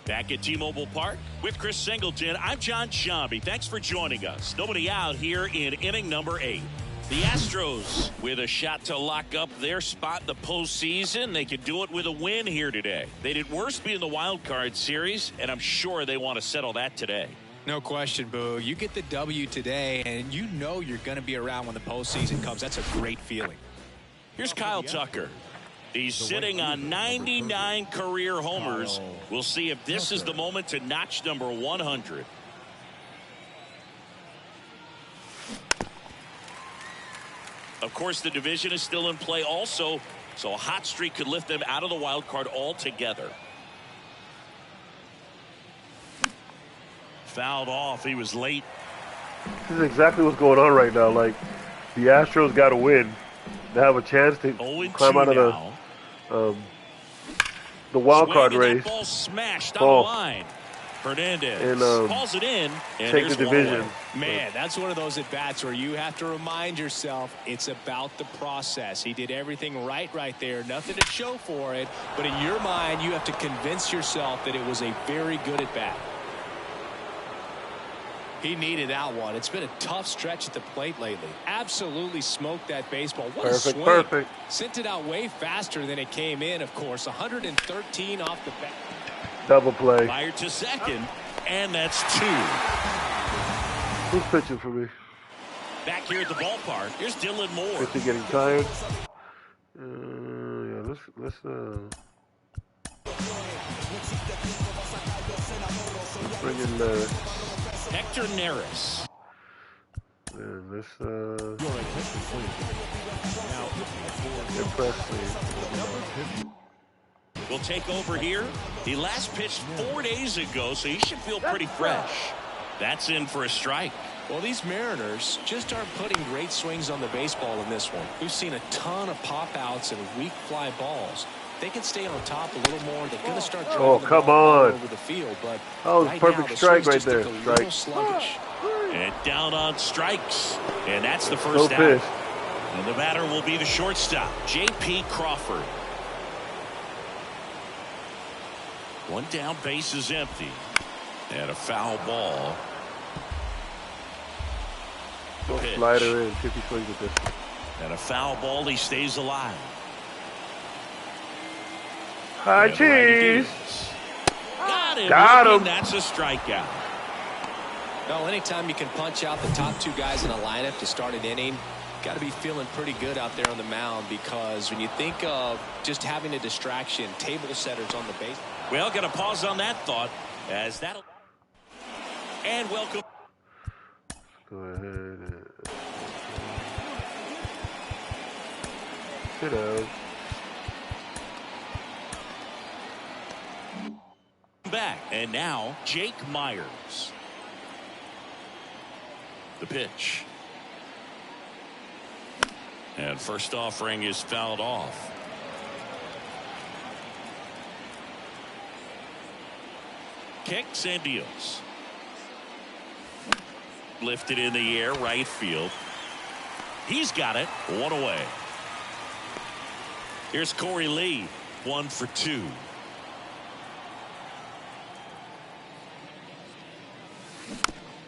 B: Back at T-Mobile Park with Chris Singleton, I'm John Shambi. Thanks for joining us. Nobody out here in inning number 8. The Astros with a shot to lock up their spot in the postseason. They could do it with a win here today. They did worse being the wild card series, and I'm sure they want to settle that today.
C: No question, Boo. You get the W today, and you know you're going to be around when the postseason comes. That's a great feeling.
B: Here's Kyle Tucker. He's sitting on 99 career homers. We'll see if this is the moment to notch number 100. Of course, the division is still in play also, so a hot streak could lift them out of the wild card altogether. Fouled off. He was late.
A: This is exactly what's going on right now. Like, the Astros got to win. They have a chance to climb out of the wild card race.
B: Ball smashed on the line. Hernandez
A: and
B: calls it in and
A: take the division.
C: Man, that's one of those at bats where you have to remind yourself it's about the process. He did everything right there, nothing to show for it, but in your mind you have to convince yourself that it was a very good at bat. He needed that one. It's been a tough stretch at the plate lately. Absolutely smoked that baseball. What a swing.
A: Perfect.
C: Sent it out way faster than it came in, of course. 113 off the bat.
A: Double play.
B: Fired to second, and that's 2.
A: Who's pitching for me?
B: Back here at the ballpark, here's Dylan Moore.
A: Pitcher getting tired. Yeah, let's bring in
B: Hector Neris.
A: And let's impress me.
B: Will take over here. He last pitched 4 days ago, so he should feel pretty fresh. That's in for a strike.
C: Well, these Mariners just aren't putting great swings on the baseball in this one. We've seen a ton of pop-outs and weak fly balls. They can stay on top a little more. They're going to start driving the ball over the field. But
A: was
C: right
A: perfect
C: now,
A: strike right
C: just
A: there.
C: a little sluggish.
B: And down on strikes. And that's the first out. And the batter will be the shortstop, J.P. Crawford. One down, base is empty. And a foul ball.
A: Slider in, 50 swings with this.
B: And a foul ball, he stays alive.
A: High cheese.
B: Got him. That's a strikeout.
C: Well, anytime you can punch out the top 2 guys in a lineup to start an inning, got to be feeling pretty good out there on the mound, because when you think of just having a distraction, table setters on the base.
B: Well, got to pause on that thought as that'll. And welcome.
A: Go ahead. Sit down.
B: Back, and now Jake Myers. The pitch. And first offering is fouled off. Kicks and deals. Lifted in the air, right field. He's got it. 1 away. Here's Corey Lee. 1 for 2.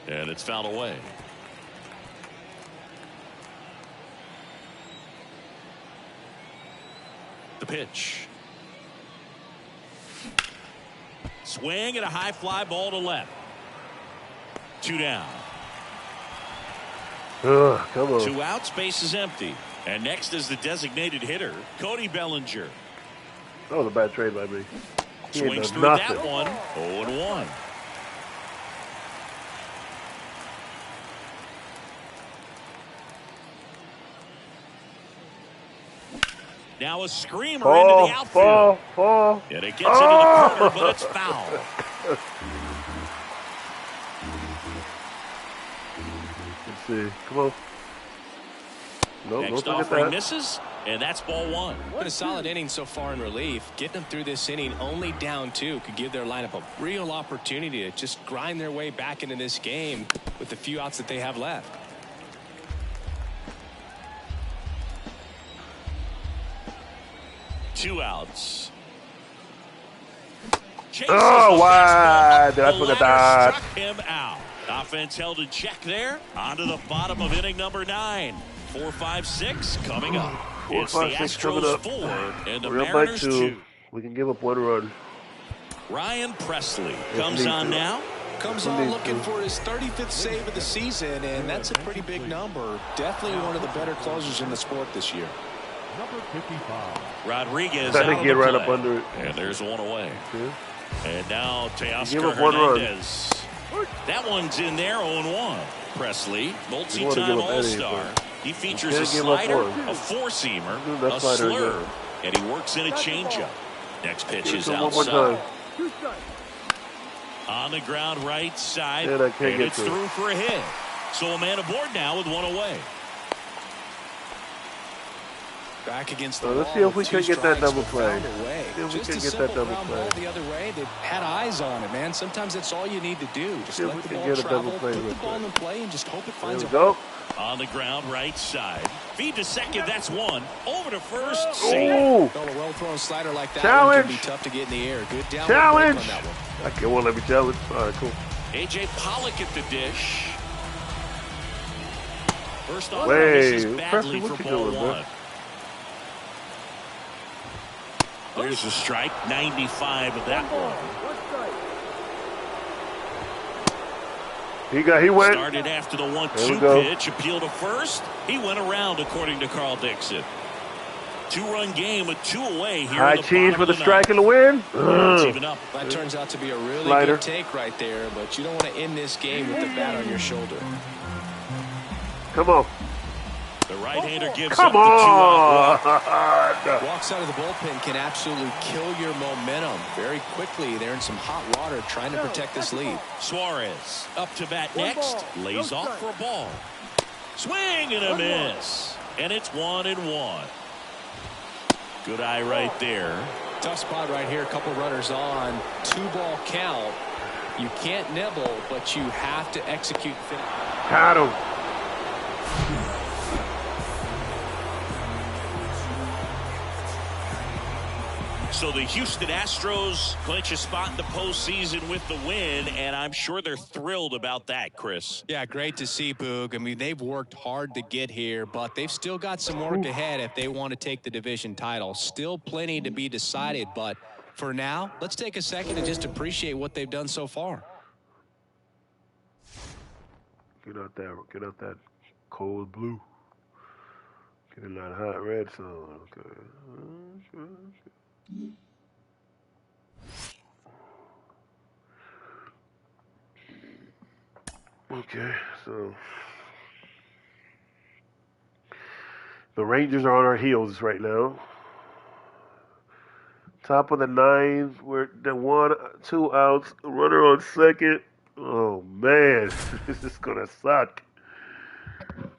B: And it's fouled away. The pitch. Swing and a high fly ball to left. 2 down.
A: Come on.
B: 2 outs, base is empty. And next is the designated hitter, Cody Bellinger.
A: That was a bad trade by me.
B: Swings through that one. 0-1. Now a screamer into the outfield. And it gets into the corner, but it's foul.
A: Let's see. Come on. No,
B: Next offering misses, and that's ball 1.
C: Been a solid inning so far in relief. Getting them through this inning only down 2 could give their lineup a real opportunity to just grind their way back into this game with the few outs that they have left.
B: Two outs.
A: Oh, why did I forget that?
B: Struck him out. Offense held in check there. On to the bottom of inning number 9. 4, 5, 6 coming up.
A: 4, 5, 6 coming up.
B: 4 and the
A: We're up by
B: Mariners
A: 2.
B: 2.
A: We can give up 1 run.
B: Ryan Presley comes on now.
C: Comes on looking for his 35th save of the season, and that's a pretty big number. Definitely one of the better closers in the sport this year.
D: Number 55.
B: Rodriguez
A: I
B: out
A: think
B: of
A: get
B: the
A: right
B: play.
A: up under it.
B: And there's 1 away.
A: Okay.
B: And now
A: Give
B: Teoscar
A: up 1 run.
B: Hernandez. That one's in there, 0-1. Presley,
A: You wanna
B: multi-time
A: give up any,
B: All-Star.
A: but
B: He features
A: you
B: a
A: can't give up
B: slider,
A: one.
B: a four-seamer,
A: That
B: a
A: slider again.
B: slurve, and he works in a changeup. Next pitch is
A: One more
B: outside.
A: time.
B: On the ground right side,
A: Yeah, I can't
B: and
A: get
B: it's
A: to it.
B: through for a hit. So a man aboard now with 1 away.
C: Back against the
A: Let's
C: wall
A: see if
C: with
A: we
C: 2
A: can get that
C: strikes,
A: double
C: but
A: play.
C: found a way.
A: See if we
C: Just
A: can
C: a
A: get that
C: simple
A: double
C: ground
A: play.
C: ball the other way. They had eyes on it, man. Sometimes that's all you need to do. Just
A: See if
C: let
A: we
C: the
A: can
C: ball
A: get a double
C: travel,
A: play
C: put the
A: real
C: ball
A: quick.
C: in play, and just hope it
A: There
C: finds
A: we
C: a
A: go.
B: On the ground right side. Feed to second, that's 1. Over to first, safe.
A: Ooh.
C: Well, a well-thrown slider like that
A: Challenge.
C: one can be tough to get in the air. Good downward
A: Challenge.
C: break on that one.
A: I can't won't let me challenge. All right, cool.
B: A.J. Pollock at the dish. First off,
A: Wait,
B: misses
A: Presley,
B: badly
A: what
B: for
A: you
B: ball
A: doing, man?
B: 1. There's a strike, 95 of that one.
A: He went.
B: Started after the
A: There we
B: 1-2
A: go.
B: pitch, appeal to first. He went around, according to Carl Dixon. 2-run game with 2 away here.
A: High
B: in the
A: cheese
B: bottom
A: for the
B: of
A: strike and the
B: 9th.
A: win.
B: It's even up.
C: That turns out to be a really
A: Slider.
C: good take right there, but you don't want to end this game with the bat on your shoulder.
A: Come on.
B: The right-hander gives
A: Come
B: up the 2-out walk.
A: on.
C: Walks out of the bullpen can absolutely kill your momentum very quickly. They're in some hot water trying to protect this lead.
B: Suarez up to bat next. Lays off for a ball. Swing and a miss. And it's 1-1. Good eye right there.
C: Tough spot right here. A couple runners on. 2-ball count. You can't nibble, but you have to execute.
A: Got him.
B: So the Houston Astros clinch a spot in the postseason with the win, and I'm sure they're thrilled about that, Chris.
C: Yeah, great to see, Boog. I mean, they've worked hard to get here, but they've still got some work ahead if they want to take the division title. Still plenty to be decided, but for now, let's take a second and just appreciate what they've done so far.
A: Get out that cold blue. Get in that hot red zone. Okay. Okay, so the Rangers are on our heels right now. Top of the 9th, we're the 1-2 outs, runner on second. Oh man, this is gonna suck.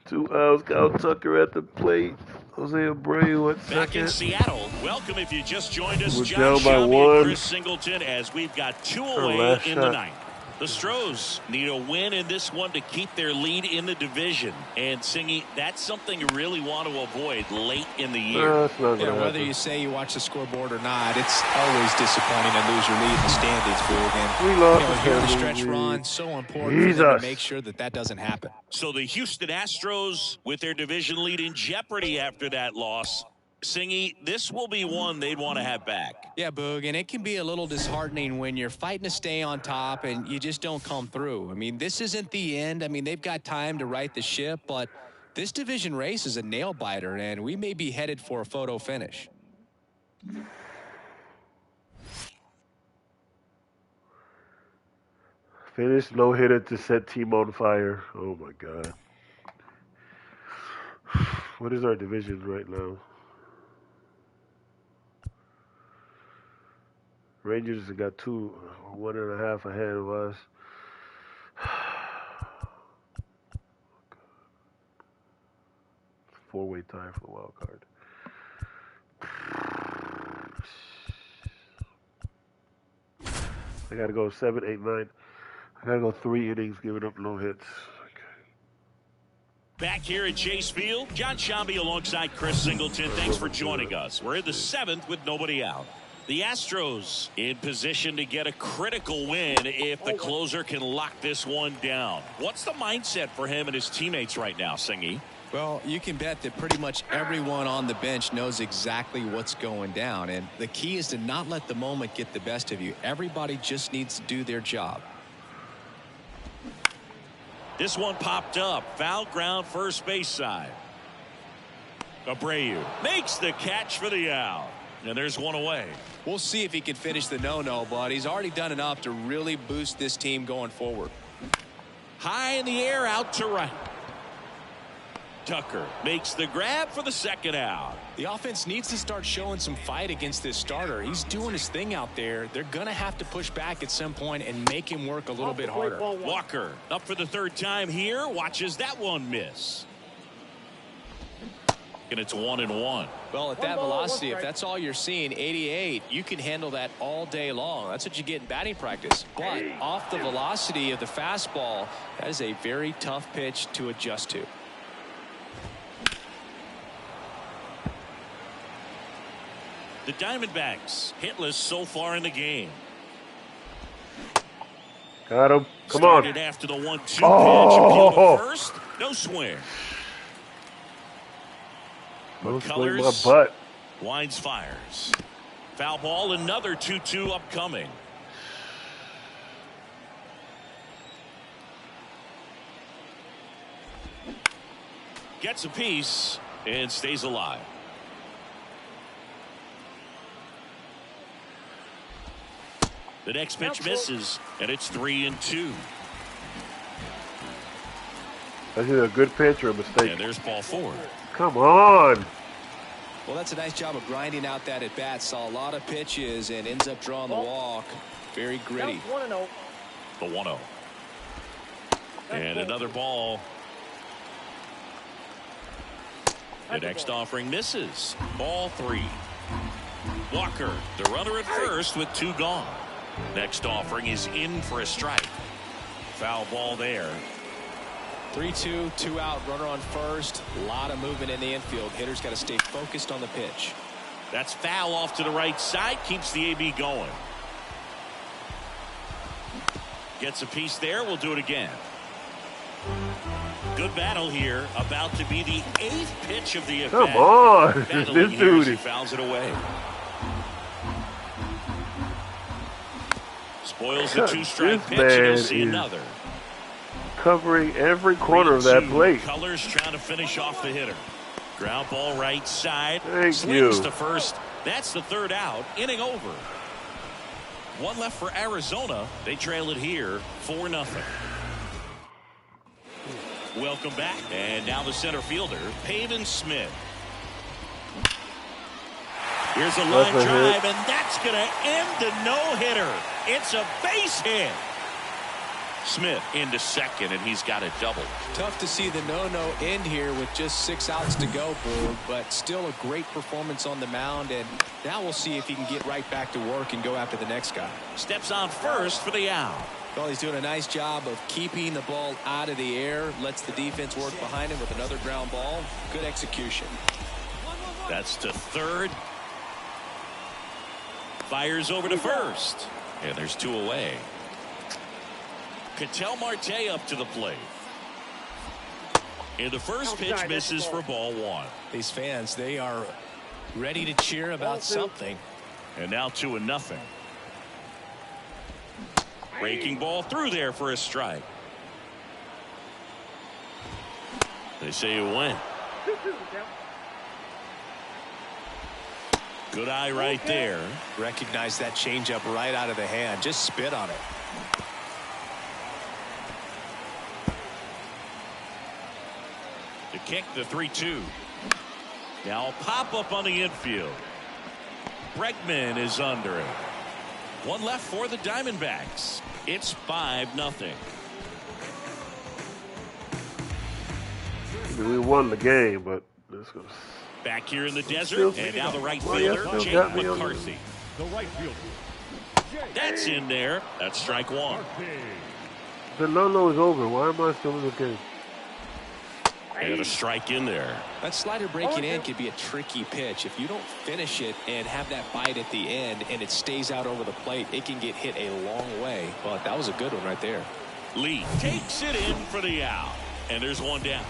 A: 2 outs, Kyle Tucker at the plate. Jose Abreu at
B: Back in
A: second.
B: Seattle. Welcome if you just joined us.
A: We're
B: John
A: down by
B: Shelby
A: 1.
B: and Chris Singleton as we've got 2 away
A: last
B: in
A: shot.
B: the 9th. The Astros need a win in this one to keep their lead in the division. And Singy, that's something you really want to avoid late in the year.
C: Whether you say you watch the scoreboard or not, it's always disappointing to lose your lead in the standings, Boog. And
A: We lost
C: here the stretch run, so important for them to make sure that doesn't happen.
B: So the Houston Astros, with their division lead in jeopardy after that loss, Singy, this will be one they'd want to have back.
C: Yeah, Boog, and it can be a little disheartening when you're fighting to stay on top and you just don't come through. I mean, this isn't the end. I mean, they've got time to right the ship, but this division race is a nail-biter, and we may be headed for a photo finish.
A: Finish no-hitter to set team on fire. Oh, my God. What is our division right now? Rangers have got 1.5 ahead of us. Four-way tie for the wild card. I gotta go 7, 8, 9. I gotta go 3 innings, giving up no hits.
B: Back here at Chase Field, John Shambi alongside Chris Singleton. Thanks for joining us. We're in the 7th with nobody out. The Astros in position to get a critical win if the closer can lock this one down. What's the mindset for him and his teammates right now, Singy?
C: Well, you can bet that pretty much everyone on the bench knows exactly what's going down. And the key is to not let the moment get the best of you. Everybody just needs to do their job.
B: This one popped up. Foul ground first base side. Abreu makes the catch for the out. And there's one away.
C: We'll see if he can finish the no-no, but he's already done enough to really boost this team going forward.
B: High in the air, out to right. Tucker makes the grab for the second out.
C: The offense needs to start showing some fight against this starter. He's doing his thing out there. They're going to have to push back at some point and make him work a little bit harder.
B: Walker up for the 3rd time here. Watches that one miss. And it's 1-1.
C: Well, at that velocity, if that's all you're seeing, 88, you can handle that all day long. That's what you get in batting practice. But off the velocity of the fastball, that is a very tough pitch to adjust to.
B: The Diamondbacks hitless so far in the game.
A: Got him. Come
B: Started
A: on.
B: after the 1-2 pitch. Appeal to first. No swing.
A: McCullers my butt.
B: Winds fires. Foul ball. Another 2-2 upcoming. Gets a piece and stays alive. The next pitch misses, and it's 3-2.
A: That's either a good pitch or a mistake.
B: And there's ball 4.
A: Come on.
C: Well, that's a nice job of grinding out that at bat. Saw a lot of pitches and ends up drawing the walk. Very gritty.
B: The 1-0. And another ball. The next offering misses. Ball 3. Walker, the runner at first with 2 gone. Next offering is in for a strike. Foul ball there.
C: 3-2, 2 out, runner on first. A lot of movement in the infield. Hitter's got to stay focused on the pitch.
B: That's foul off to the right side. Keeps the AB going. Gets a piece there. We'll do it again. Good battle here. About to be the 8th pitch of the at-bat.
A: Come on. This dude
B: He
A: is
B: fouls it away. Spoils the 2-strike pitch, and you'll see another.
A: Covering every corner of that plate.
B: Colors trying to finish off the hitter. Ground ball right side.
A: Thank
B: Swings
A: you.
B: to first. That's the 3rd out. Inning over. 1 left for Arizona. They trail it here 4-0. Welcome back. And now the center fielder, Pavin Smith. Here's a line drive, and that's going to end the no-hitter. It's a base hit. Smith into second, and he's got a double.
C: Tough to see the no-no end here with just 6 outs to go, Boog, but still a great performance on the mound, and now we'll see if he can get right back to work and go after the next guy.
B: Steps on first for the out.
C: Well, he's doing a nice job of keeping the ball out of the air, lets the defense work behind him with another ground ball. Good execution.
B: That's to third. Fires over to first. And there's 2 away. Ketel Marte up to the plate. And the first pitch misses for ball 1.
C: These fans, they are ready to cheer about something.
B: And now 2-0. Breaking ball through there for a strike. They say it went. Good eye right there.
C: Recognize that changeup right out of the hand. Just spit on it.
B: To kick the 3-2. Now a pop up on the infield. Bregman is under it. 1 left for the Diamondbacks. It's 5-0.
A: We won the game, but this was
B: Back here in the desert, and now the right fielder, Jake McCarthy.
D: The right fielder.
B: That's in there. That's strike 1.
A: the no is over. Why am I still in this game?
B: And a strike in there.
C: That slider breaking in could be a tricky pitch. If you don't finish it and have that bite at the end and it stays out over the plate, it can get hit a long way. But that was a good one right there.
B: Lee takes it in for the out. And there's 1 down.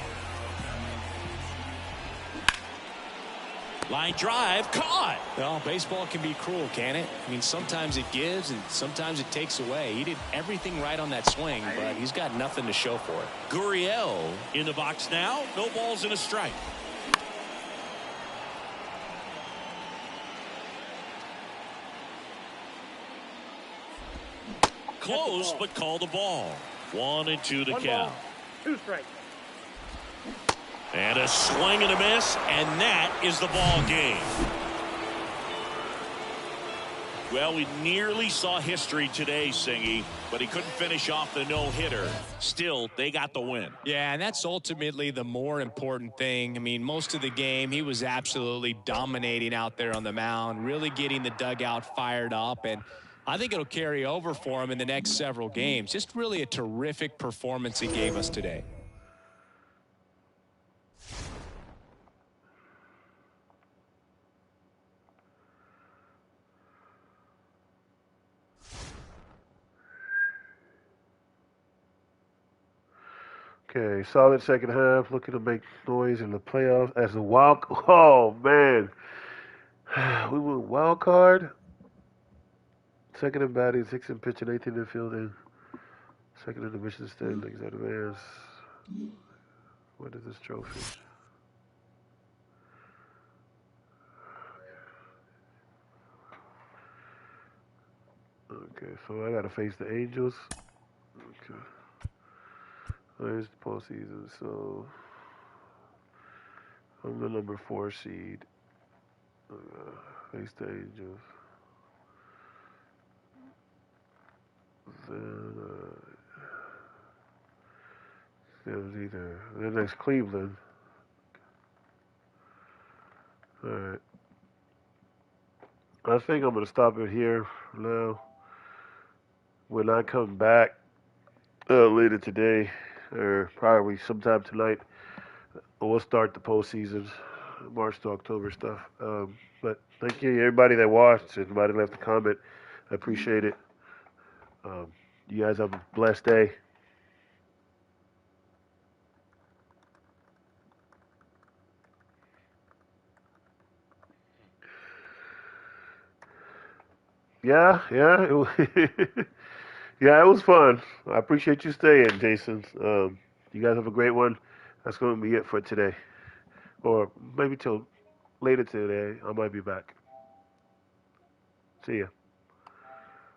B: Line drive, caught.
C: Well, baseball can be cruel, can it? I mean, sometimes it gives and sometimes it takes away. He did everything right on that swing, but he's got nothing to show for it.
B: Gurriel in the box now. No balls and a strike. Close, but called the ball. 1-2 the count.
E: 2 strikes.
B: And a swing and a miss, and that is the ball game. Well, we nearly saw history today, Singy, but he couldn't finish off the no-hitter. Still, they got the win.
C: Yeah, and that's ultimately the more important thing. I mean, most of the game, he was absolutely dominating out there on the mound, really getting the dugout fired up, and I think it'll carry over for him in the next several games. Just really a terrific performance he gave us today.
A: Okay, solid second half. Looking to make noise in the playoffs as the wild. Oh man, we went wild card. Second in batting, 6th in pitching, 18th in fielding. Second in division standings. Advance. What is this trophy? Okay, so I gotta face the Angels. Okay. There's the postseason, so I'm the number 4 seed. Face the Angels. Then either then next Cleveland. All right. I think I'm gonna stop it here for now. When I come back later today, or probably sometime tonight, we'll start the postseason, March to October stuff. But thank you, everybody that watched, everybody left a comment. I appreciate it. You guys have a blessed day. Yeah, yeah, it was fun. I appreciate you staying, Jason. You guys have a great one. That's going to be it for today. Or maybe till later today. I might be back. See ya.